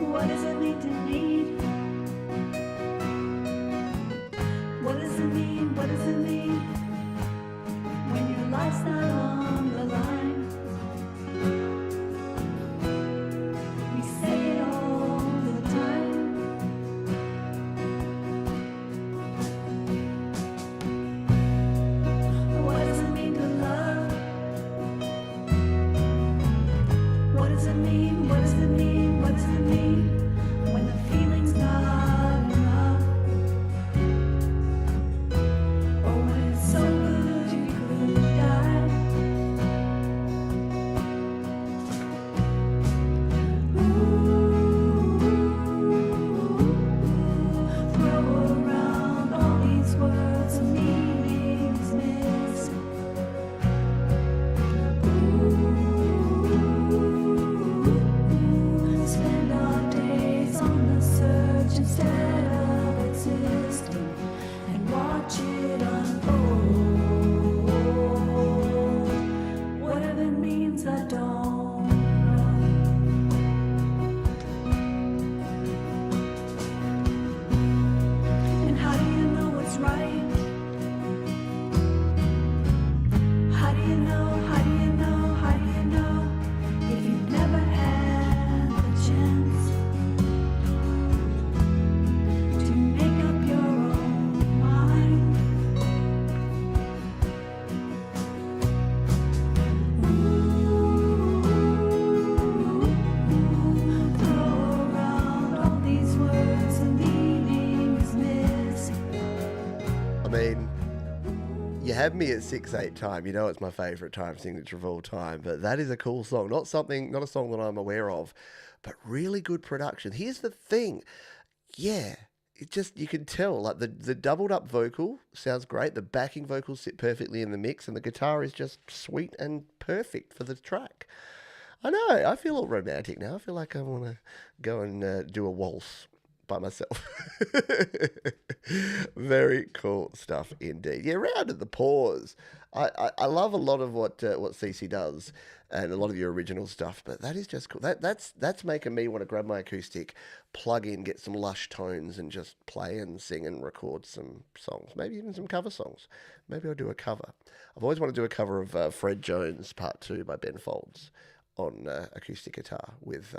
What does it mean to need? What does it mean? What does it mean when your life's not on the line? We say it all the time. What does it mean to love? What does it mean? What does it mean? What does it mean when the feeling had me at 6/8 time. You know it's my favourite time signature of all time, but that is a cool song. Not a song that I'm aware of, but really good production. Here's the thing. Yeah, it just, you can tell, like the doubled up vocal sounds great. The backing vocals sit perfectly in the mix, and the guitar is just sweet and perfect for the track. I know, I feel all romantic now. I feel like I want to go and do a waltz by myself. Very cool stuff indeed. Yeah, round at the pause. I love a lot of what CC does and a lot of your original stuff, but that is just cool. That's making me want to grab my acoustic, plug in, get some lush tones, and just play and sing and record some songs. Maybe even some cover songs. Maybe I'll do a cover. I've always wanted to do a cover of Fred Jones Part 2 by Ben Folds on acoustic guitar with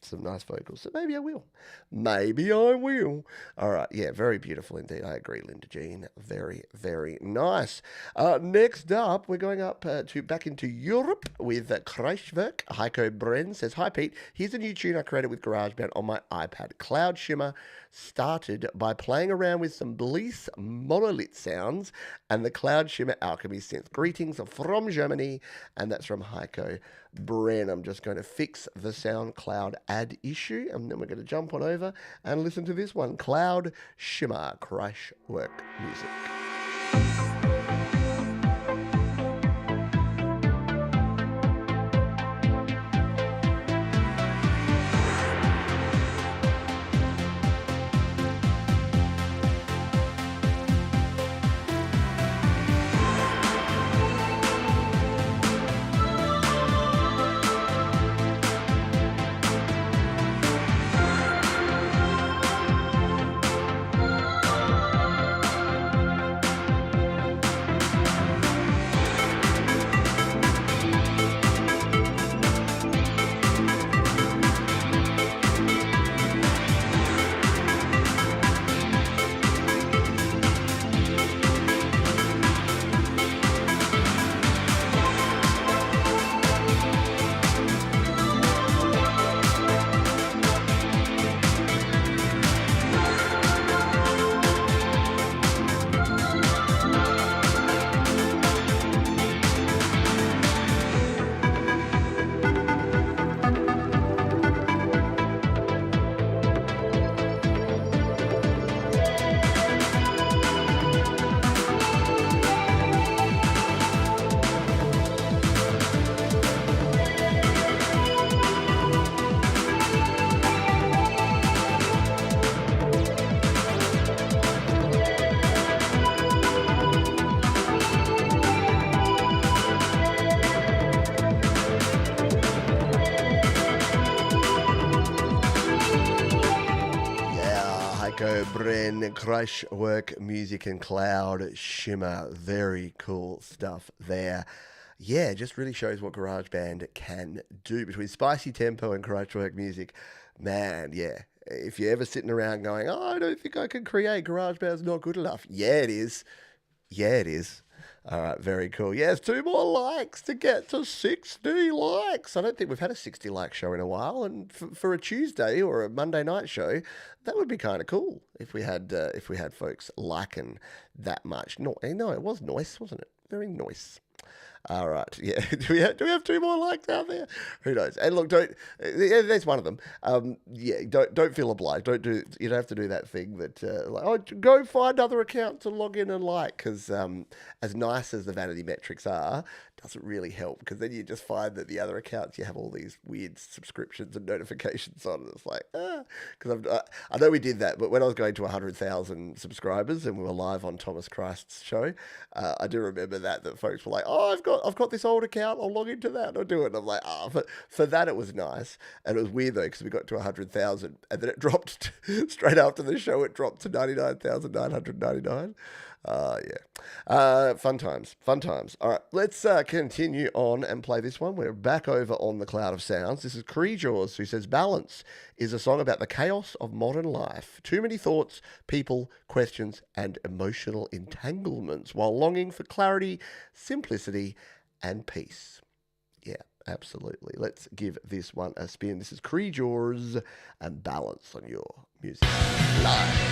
some nice vocals. So maybe I will. Maybe I will. All right. Yeah, very beautiful indeed. I agree, Linda Jean. Very, very nice. Next up, we're going up back into Europe with Kraftwerk. Haiko Bren says, "Hi Pete, here's a new tune I created with GarageBand on my iPad. Cloud Shimmer started by playing around with some Bleece monolith sounds and the Cloud Shimmer Alchemy synth. Greetings from Germany," and that's from Haiko Bren. I'm just going to fix the SoundCloud ad issue, and then we're going to jump on over and listen to this one, Cloud Shimmer, Kraftwerk music. Bren, Kraftwerk music and Cloud Shimmer. Very cool stuff there. Yeah, it just really shows what GarageBand can do between spicy tempo and Kraftwerk music. Man, yeah. If you're ever sitting around going, "Oh, I don't think I can create, GarageBand's not good enough." Yeah, it is. Yeah, it is. All right, very cool. Yes, 2 more likes to get to 60 likes. I don't think we've had a 60 like show in a while, and for a Tuesday or a Monday night show, that would be kind of cool if we had folks liking that much. No, it was nice, wasn't it? Very nice. All right, yeah. Do we have 2 more likes out there? Who knows? And look, there's one of them. Don't feel obliged. You don't have to do that thing that go find other accounts to log in and like, because as nice as the vanity metrics are, doesn't really help, because then you just find that the other accounts, you have all these weird subscriptions and notifications on, and it's like, because I know we did that, but when I was going to 100,000 subscribers and we were live on Thomas Christ's show, I do remember that folks were like, "Oh, I've got this old account, I'll log into that, I'll do it." And I'm like, but for that it was nice, and it was weird though, because we got to 100,000 and then it dropped straight after the show. It dropped to 99,999. Fun times. All right, let's continue on and play this one. We're back over on the Cloud of Sounds. This is Jaws, who says, "Balance is a song about the chaos of modern life. Too many thoughts, people, questions, and emotional entanglements, while longing for clarity, simplicity, and peace." Yeah, absolutely. Let's give this one a spin. This is Jaws and Balance on your music live.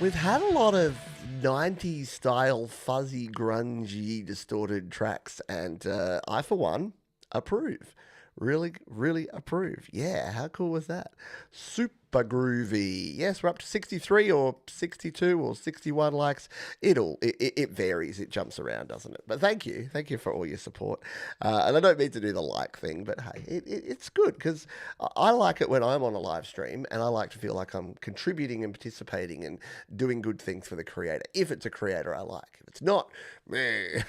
We've had a lot of 90s style fuzzy, grungy, distorted tracks, and I, for one, approve. Really, really approve. Yeah, how cool was that? Super groovy. Yes, we're up to 63 or 62 or 61 likes. It varies. It jumps around, doesn't it? But thank you for all your support. And I don't mean to do the like thing, but hey, it's good because I like it when I'm on a live stream, and I like to feel like I'm contributing and participating and doing good things for the creator. If it's a creator I like, if it's not, meh.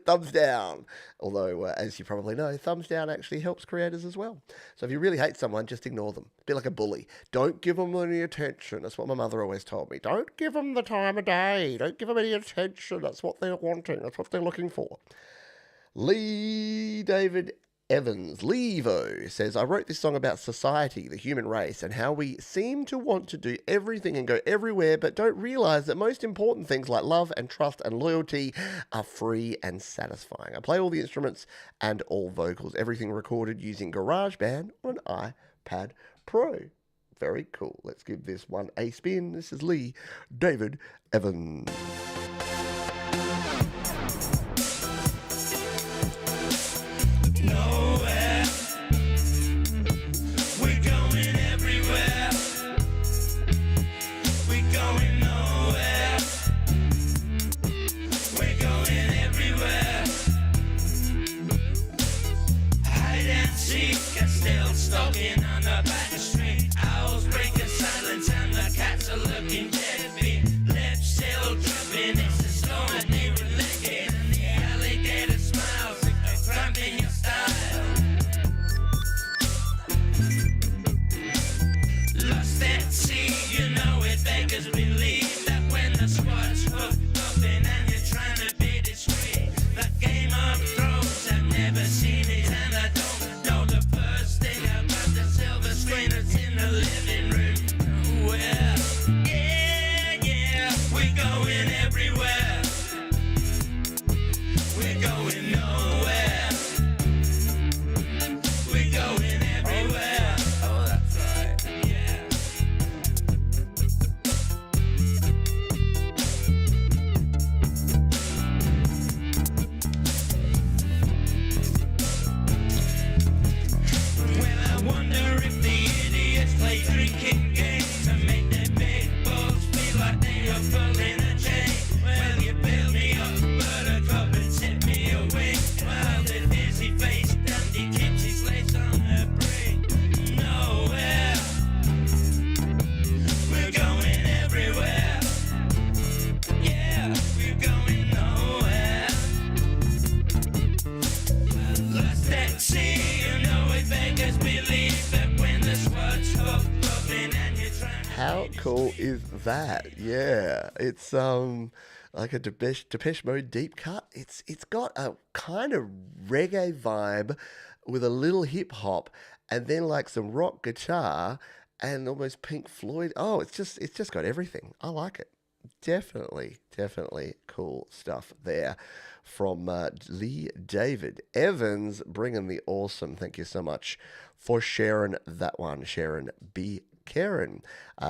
Thumbs down. Although, as you probably know, thumbs down actually helps creators as well. So if you really hate someone, just ignore them. Be like a bully. Don't give them any attention. That's what my mother always told me. Don't give them the time of day. Don't give them any attention. That's what they're wanting. That's what they're looking for. Lee David Evans, Levo, says, I wrote this song about society, the human race, and how we seem to want to do everything and go everywhere, but don't realise that most important things like love and trust and loyalty are free and satisfying. I play all the instruments and all vocals, everything recorded using GarageBand on an iPad Pro. Very cool. Let's give this one a spin. This is Lee David Evans. Stalking on the back street, owls breaking silence and the cats are looking deadbeat. Lips still dripping, it's a storm that they were licking, and the alligator smiles, cramping your style. Lost at sea, you know it, beggars believe that when the squad's hooked up in and you're trying to be discreet. The Game of Thrones, I've never seen it and I don't know the first thing about the silver screen that's in the living room. Well, yeah, we're going everywhere. We're going nowhere. We're going everywhere. Oh, that's right, yeah. Well, I wonder if the idiots play drinking games to make their big balls feel like they are pulling a chain. Well, you build me up, buttercup, and tip me away. While the dizzy face dandy keeps his legs on her brain. Nowhere. We're going everywhere. Yeah, we're going nowhere. Well, lost at sea, you know it, beggars believe that when the squad's hooked up in and you're trying to... How cool is that? Yeah, it's like a Depeche Mode deep cut. It's got a kind of reggae vibe with a little hip hop, and then like some rock guitar and almost Pink Floyd. Oh, it's just got everything. I like it. Definitely cool stuff there from Lee David Evans, bringing the awesome. Thank you so much for sharing that one, Sharon B. Karen.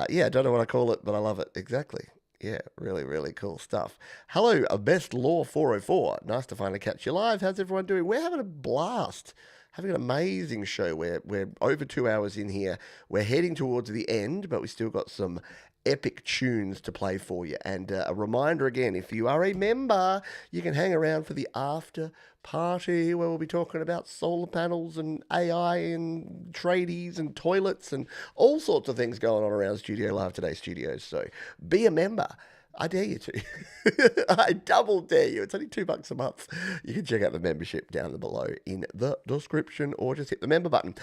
Yeah, I don't know what I call it, but I love it. Exactly. Yeah, really, really cool stuff. Hello, Best Law 404. Nice to finally catch you live. How's everyone doing? We're having a blast. Having an amazing show. We're over 2 hours in here. We're heading towards the end, but we still got some epic tunes to play for you. And a reminder again, if you are a member, you can hang around for the after party where we'll be talking about solar panels and AI and tradies and toilets and all sorts of things going on around Studio Live Today Studios. So be a member. I dare you to. I double dare you. It's only $2 a month. You can check out the membership down below in the description or just hit the member button.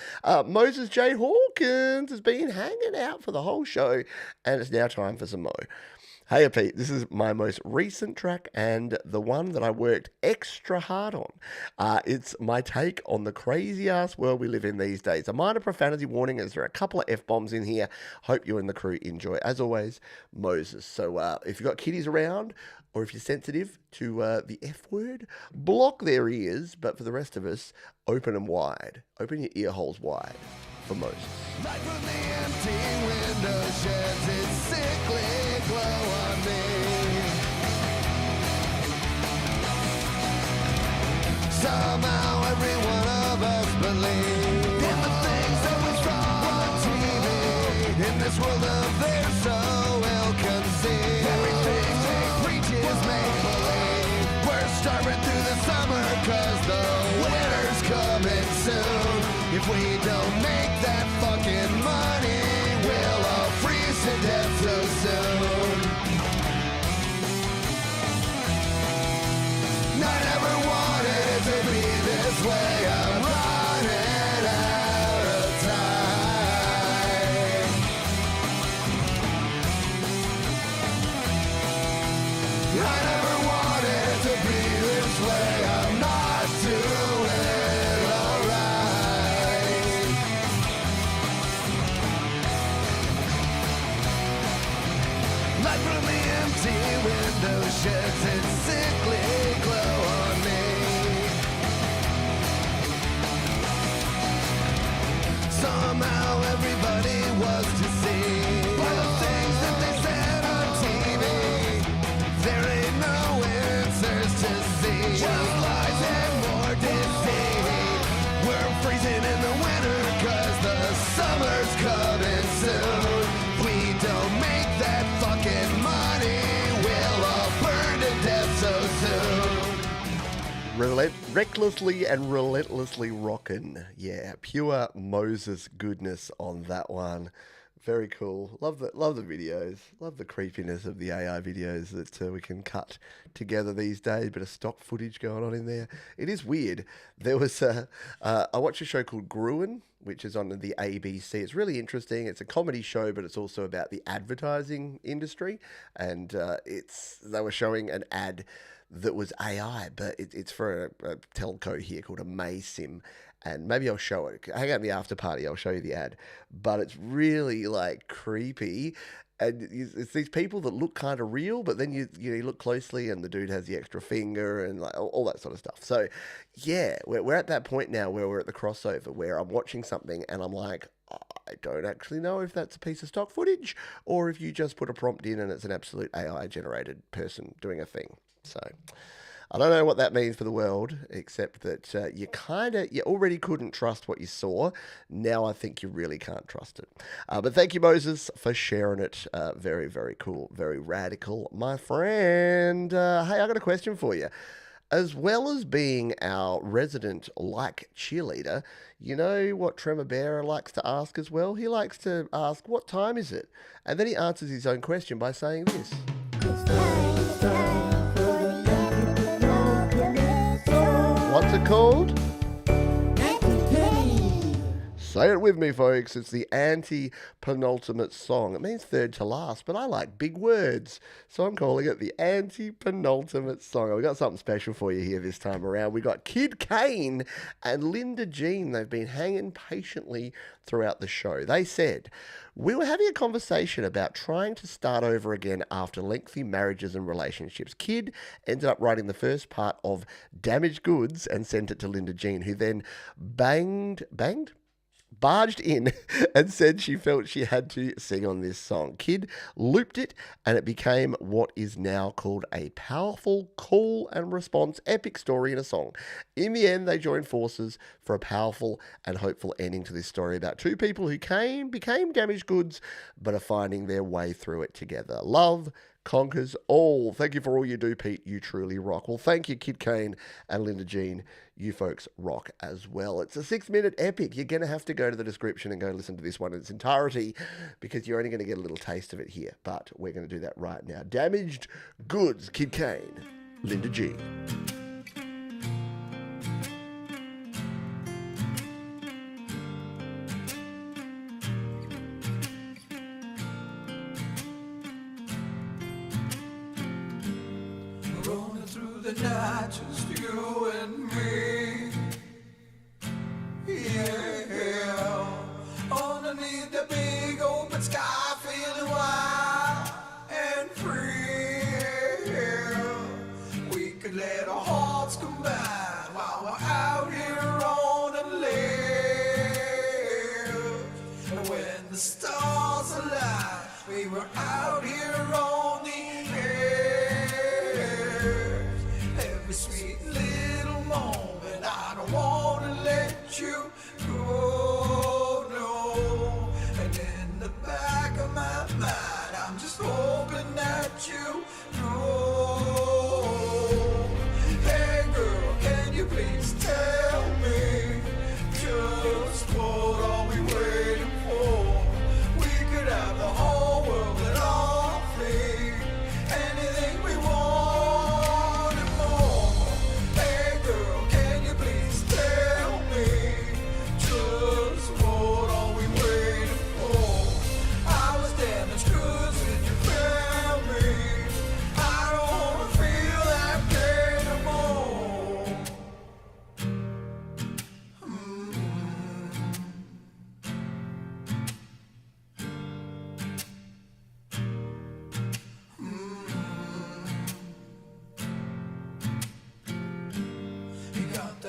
Moses J Hawkins has been hanging out for the whole show, and it's now time for some Mo. Hey Pete, this is my most recent track and the one that I worked extra hard on. It's my take on the crazy ass world we live in these days. A minor profanity warning as there are a couple of F-bombs in here. Hope you and the crew enjoy. As always, Moses. So if you've got kiddies around or if you're sensitive to the F word, block their ears. But for the rest of us, open them wide. Open your ear holes wide for Moses. Right from the empty window sheds its sickly Somehow every one of us believes in the things that we saw on TV. In this world of theirs so ill-conceived, everything they preach is make-believe. We're starving through the summer cause the winter's coming soon. If we don't make that fucking money, we'll all freeze to death so soon. I never wanted it to be this way. I'm running out of time. I never wanted it to be this way. I'm not doing alright. Light from the empty window sheds its sickly glow on me. Somehow everybody was deceived by the things that they said on TV. There ain't no answers to see, just lies and more deceit. We're freezing in the winter cause the summer's coming soon. We don't make that fucking money, we'll all burn to death so soon. Recklessly and relentlessly rockin'. Yeah, pure Moses goodness on that one. Very cool. Love the videos. Love the creepiness of the AI videos that we can cut together these days. Bit of stock footage going on in there. It is weird. There was I watched a show called Gruen, which is on the ABC. It's really interesting. It's a comedy show, but it's also about the advertising industry. And they were showing an ad that was AI, but it's for a telco here called a Maysim. And maybe I'll show it. Hang out in the after party, I'll show you the ad. But it's really like creepy. And it's these people that look kind of real, but then you look closely and the dude has the extra finger and like all that sort of stuff. So yeah, we're at that point now where we're at the crossover where I'm watching something and I'm like, I don't actually know if that's a piece of stock footage or if you just put a prompt in and it's an absolute AI generated person doing a thing. So I don't know what that means for the world, except that you already couldn't trust what you saw. Now I think you really can't trust it. But thank you, Moses, for sharing it. Very, very cool. Very radical, my friend. Hey, I got a question for you. As well as being our resident cheerleader, you know what Tremor Bearer likes to ask as well? He likes to ask, what time is it? And then he answers his own question by saying this. What's it called? Say it with me, folks. It's the anti-penultimate song. It means third to last, but I like big words, so I'm calling it the anti-penultimate song. We've got something special for you here this time around. We got Kid Kane and Linda Jean. They've been hanging patiently throughout the show. They said, we were having a conversation about trying to start over again after lengthy marriages and relationships. Kid ended up writing the first part of Damaged Goods and sent it to Linda Jean, who then barged in and said she felt she had to sing on this song. Kid looped it and it became what is now called a powerful call and response epic story in a song. In the end, they joined forces for a powerful and hopeful ending to this story about two people who became damaged goods but are finding their way through it together. Love conquers all. Thank you for all you do, Pete. You truly rock. Well, thank you, Kid Kane and Linda Jean. You folks rock as well. It's a 6-minute epic. You're going to have to go to the description and go listen to this one in its entirety because you're only going to get a little taste of it here. But we're going to do that right now. Damaged Goods, Kid Kane, Linda Jean. Night, just you and me. Yeah, underneath the big open sky, feeling wild and free. We could let our hearts combine while we're out here on the left. And when the stars align, we were out here on the sweet little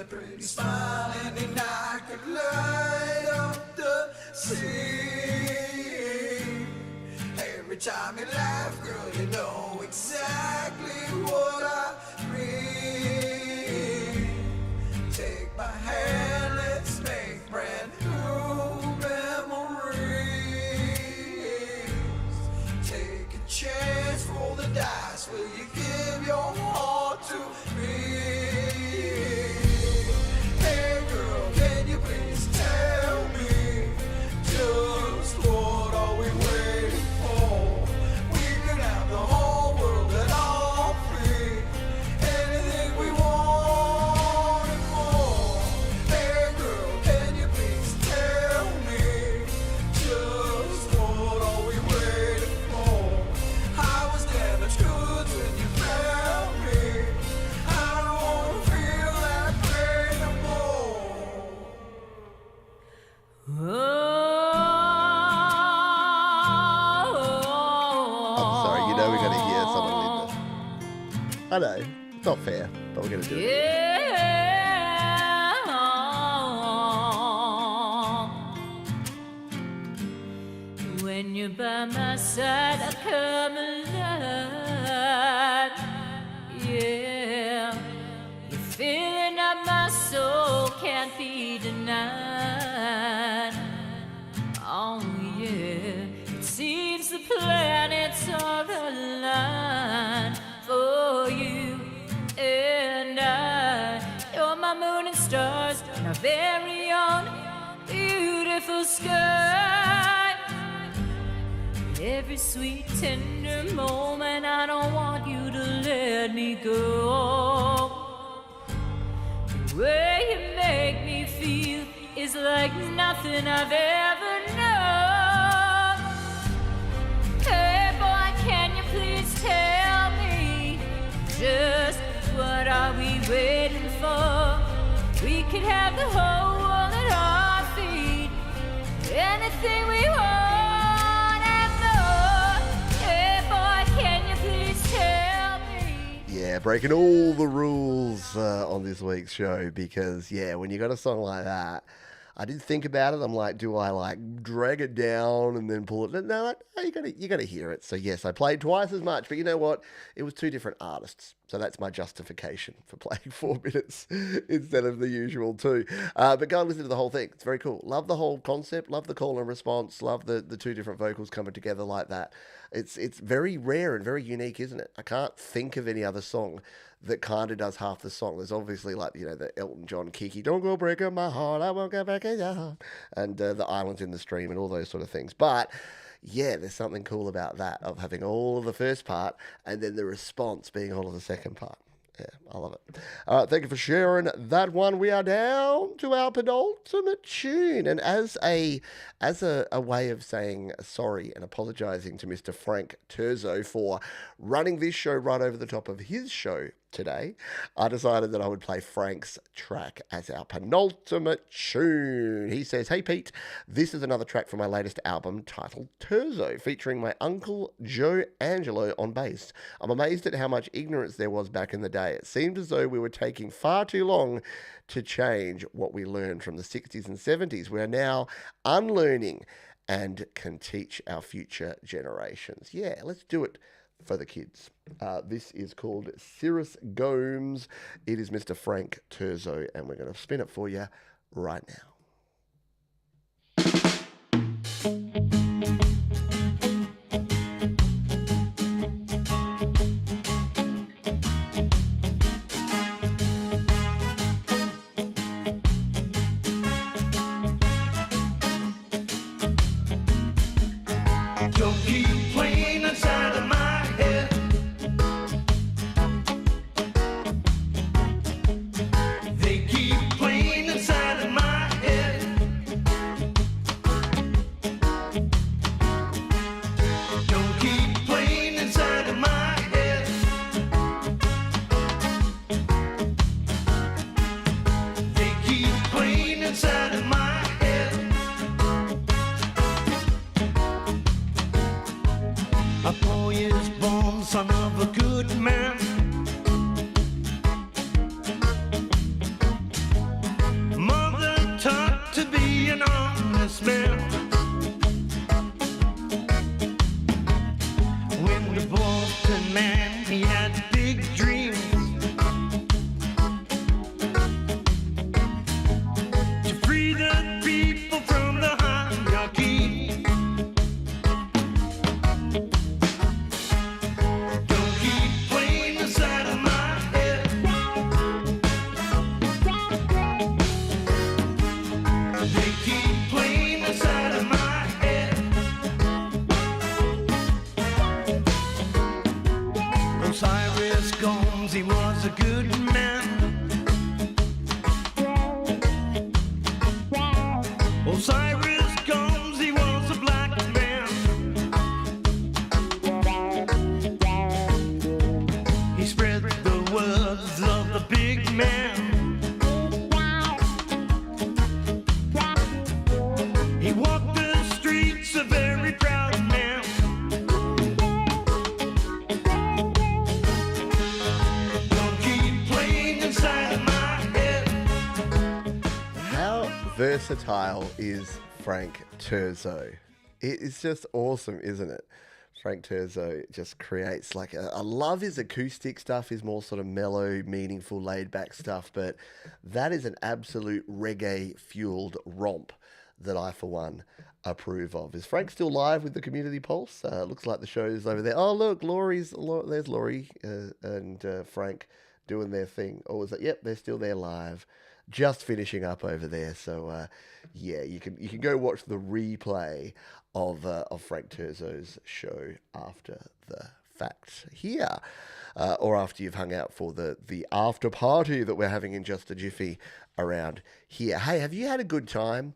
that pretty smile, any night could light up the sea. Every time you laugh, girl, you know exactly what I mean. Take my hand, let's make brand new memories. Take a chance, roll the dice, will you give your heart to me? Hey girl, can you please tell me just what are we waiting for? We could have the whole world at our feet, anything we want and more. Hey girl, can you please tell me just what are we waiting for? I was damaged goods when you found me. I don't wanna feel that pain no more. I'm sorry, you know we're going to hear someone lead this. I know, it's not fair, but we're going to do it. When you're by my side, I come alive. Yeah, the feeling of my soul can't be denied. Oh yeah, it seems the planets are aligned for you and I. You're my moon and stars, and our very own beautiful sky. Every sweet tender moment, I don't want you to let me go. The way you make me feel is like nothing I've ever known. Hey boy, can you please tell me just what are we waiting for? We could have the whole world at our feet, anything we want and more. Hey boy, can you please tell me? Yeah, breaking all the rules on this week's show because, yeah, when you got a song like that, I did think about it. I'm like, do I like drag it down and then pull it? No, you gotta hear it. So yes, I played twice as much, but you know what? It was two different artists. So that's my justification for playing 4 minutes instead of the usual 2. But go and listen to the whole thing. It's very cool. Love the whole concept. Love the call and response. Love the 2 different vocals coming together like that. It's very rare and very unique, isn't it? I can't think of any other song that kind of does half the song. There's obviously like, you know, the Elton John Kiki, don't go breaking my heart, I won't go back in your heart, and the Islands in the Stream and all those sort of things. But yeah, there's something cool about that, of having all of the first part and then the response being all of the second part. Yeah, I love it. All right, thank you for sharing that one. We are down to our penultimate tune. And as a way of saying sorry and apologising to Mr. Frank Terzo for running this show right over the top of his show today, I decided that I would play Frank's track as our penultimate tune. He says, "Hey Pete, this is another track from my latest album titled Terzo, featuring my uncle Joe Angelo on bass. I'm amazed at how much ignorance there was back in the day. It seemed as though we were taking far too long to change what we learned from the 60s and 70s. We are now unlearning and can teach our future generations." Yeah, let's do it for the kids. This is called Cirrus Gomes. It is Mr. Frank Terzo, and we're going to spin it for you right now. Don't keep playing inside of my head. They keep playing inside of my head. Cyrus Gomes, he was a black man. He spread the words of the big man. He walked the streets a very proud man. Don't keep playing inside of my head. How versatile is Frank Terzo? It is just awesome, isn't it? Frank Terzo just creates like I love his acoustic stuff, his more sort of mellow, meaningful, laid-back stuff, but that is an absolute reggae-fueled romp that I, for one, approve of. Is Frank still live with the Community Pulse? Looks like the show's over there. Oh, look, there's Laurie and Frank doing their thing. Or is it? Yep, they're still there live, just finishing up over there. So, yeah, you can go watch the replay of Frank Terzo's show after the fact here. Or after you've hung out for the after party that we're having in just a jiffy around here. Hey, have you had a good time?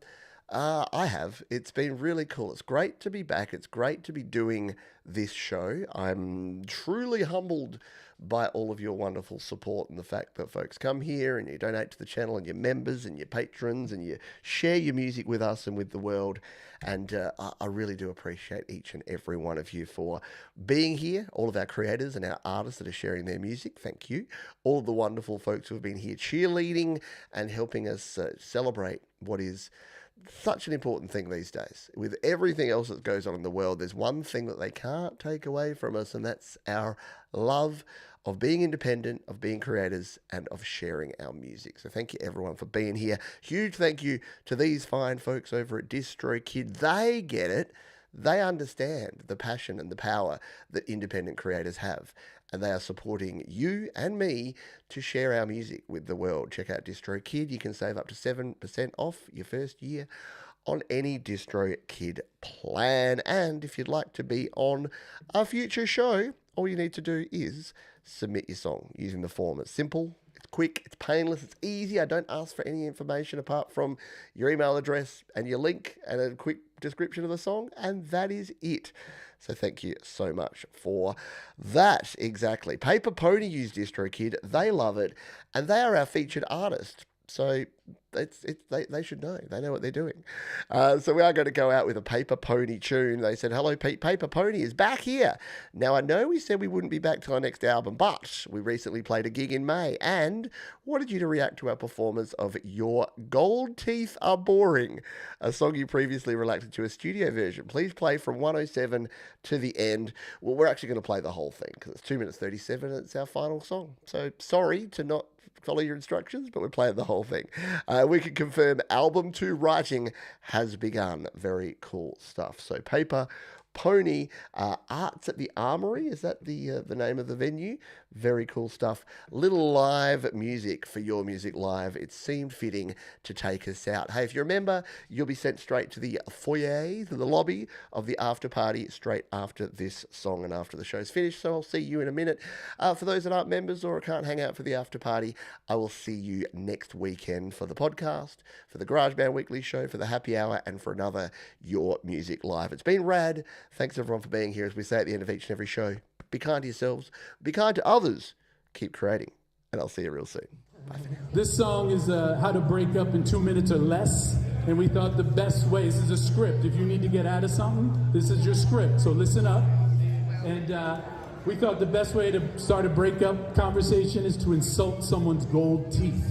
I have. It's been really cool. It's great to be back. It's great to be doing this show. I'm truly humbled by all of your wonderful support and the fact that folks come here and you donate to the channel and your members and your patrons and you share your music with us and with the world. And I really do appreciate each and every one of you for being here. All of our creators and our artists that are sharing their music, thank you. All of the wonderful folks who have been here cheerleading and helping us celebrate what is such an important thing these days. With everything else that goes on in the world, there's one thing that they can't take away from us, and that's our love of being independent, of being creators, and of sharing our music. So thank you everyone for being here. Huge thank you to these fine folks over at DistroKid. They get it. They understand the passion and the power that independent creators have, and they are supporting you and me to share our music with the world. Check out DistroKid. You can save up to 7% off your first year on any DistroKid plan. And if you'd like to be on a future show, all you need to do is submit your song using the form. It's simple, it's quick, it's painless, it's easy. I don't ask for any information apart from your email address and your link and a quick description of the song, and that is it. So thank you so much for that. Exactly. Paper Pony use DistroKid. They love it, and they are our featured artist. So they should know. They know what they're doing. So we are going to go out with a Paper Pony tune. They said, hello, Pete. Paper Pony is back here. Now, I know we said we wouldn't be back till our next album, but we recently played a gig in May and wanted you to react to our performance of Your Gold Teeth Are Boring, a song you previously related to a studio version. Please play from 107 to the end. Well, we're actually going to play the whole thing because it's 2 minutes 37 and it's our final song. So sorry to not follow your instructions, but we're playing the whole thing. We can confirm album 2 writing has begun. Very cool stuff. So Paper Pony, Arts at the Armory, is that the name of the venue? Very cool stuff. Little live music for Your Music Live. It seemed fitting to take us out. Hey, if you remember, you'll be sent straight to the foyer, to the lobby of the after party straight after this song and after the show's finished. So I'll see you in a minute. For those that aren't members or can't hang out for the after party, I will see you next weekend for the podcast, for the GarageBand Weekly Show, for the happy hour, and for another Your Music Live. It's been rad. Thanks everyone for being here. As we say at the end of each and every show, be kind to yourselves, be kind to others, keep creating, and I'll see you real soon. Bye for now. This song is how to break up in 2 minutes or less, and we thought the best way, this is a script. If you need to get out of something, this is your script, so listen up. And we thought the best way to start a breakup conversation is to insult someone's gold teeth.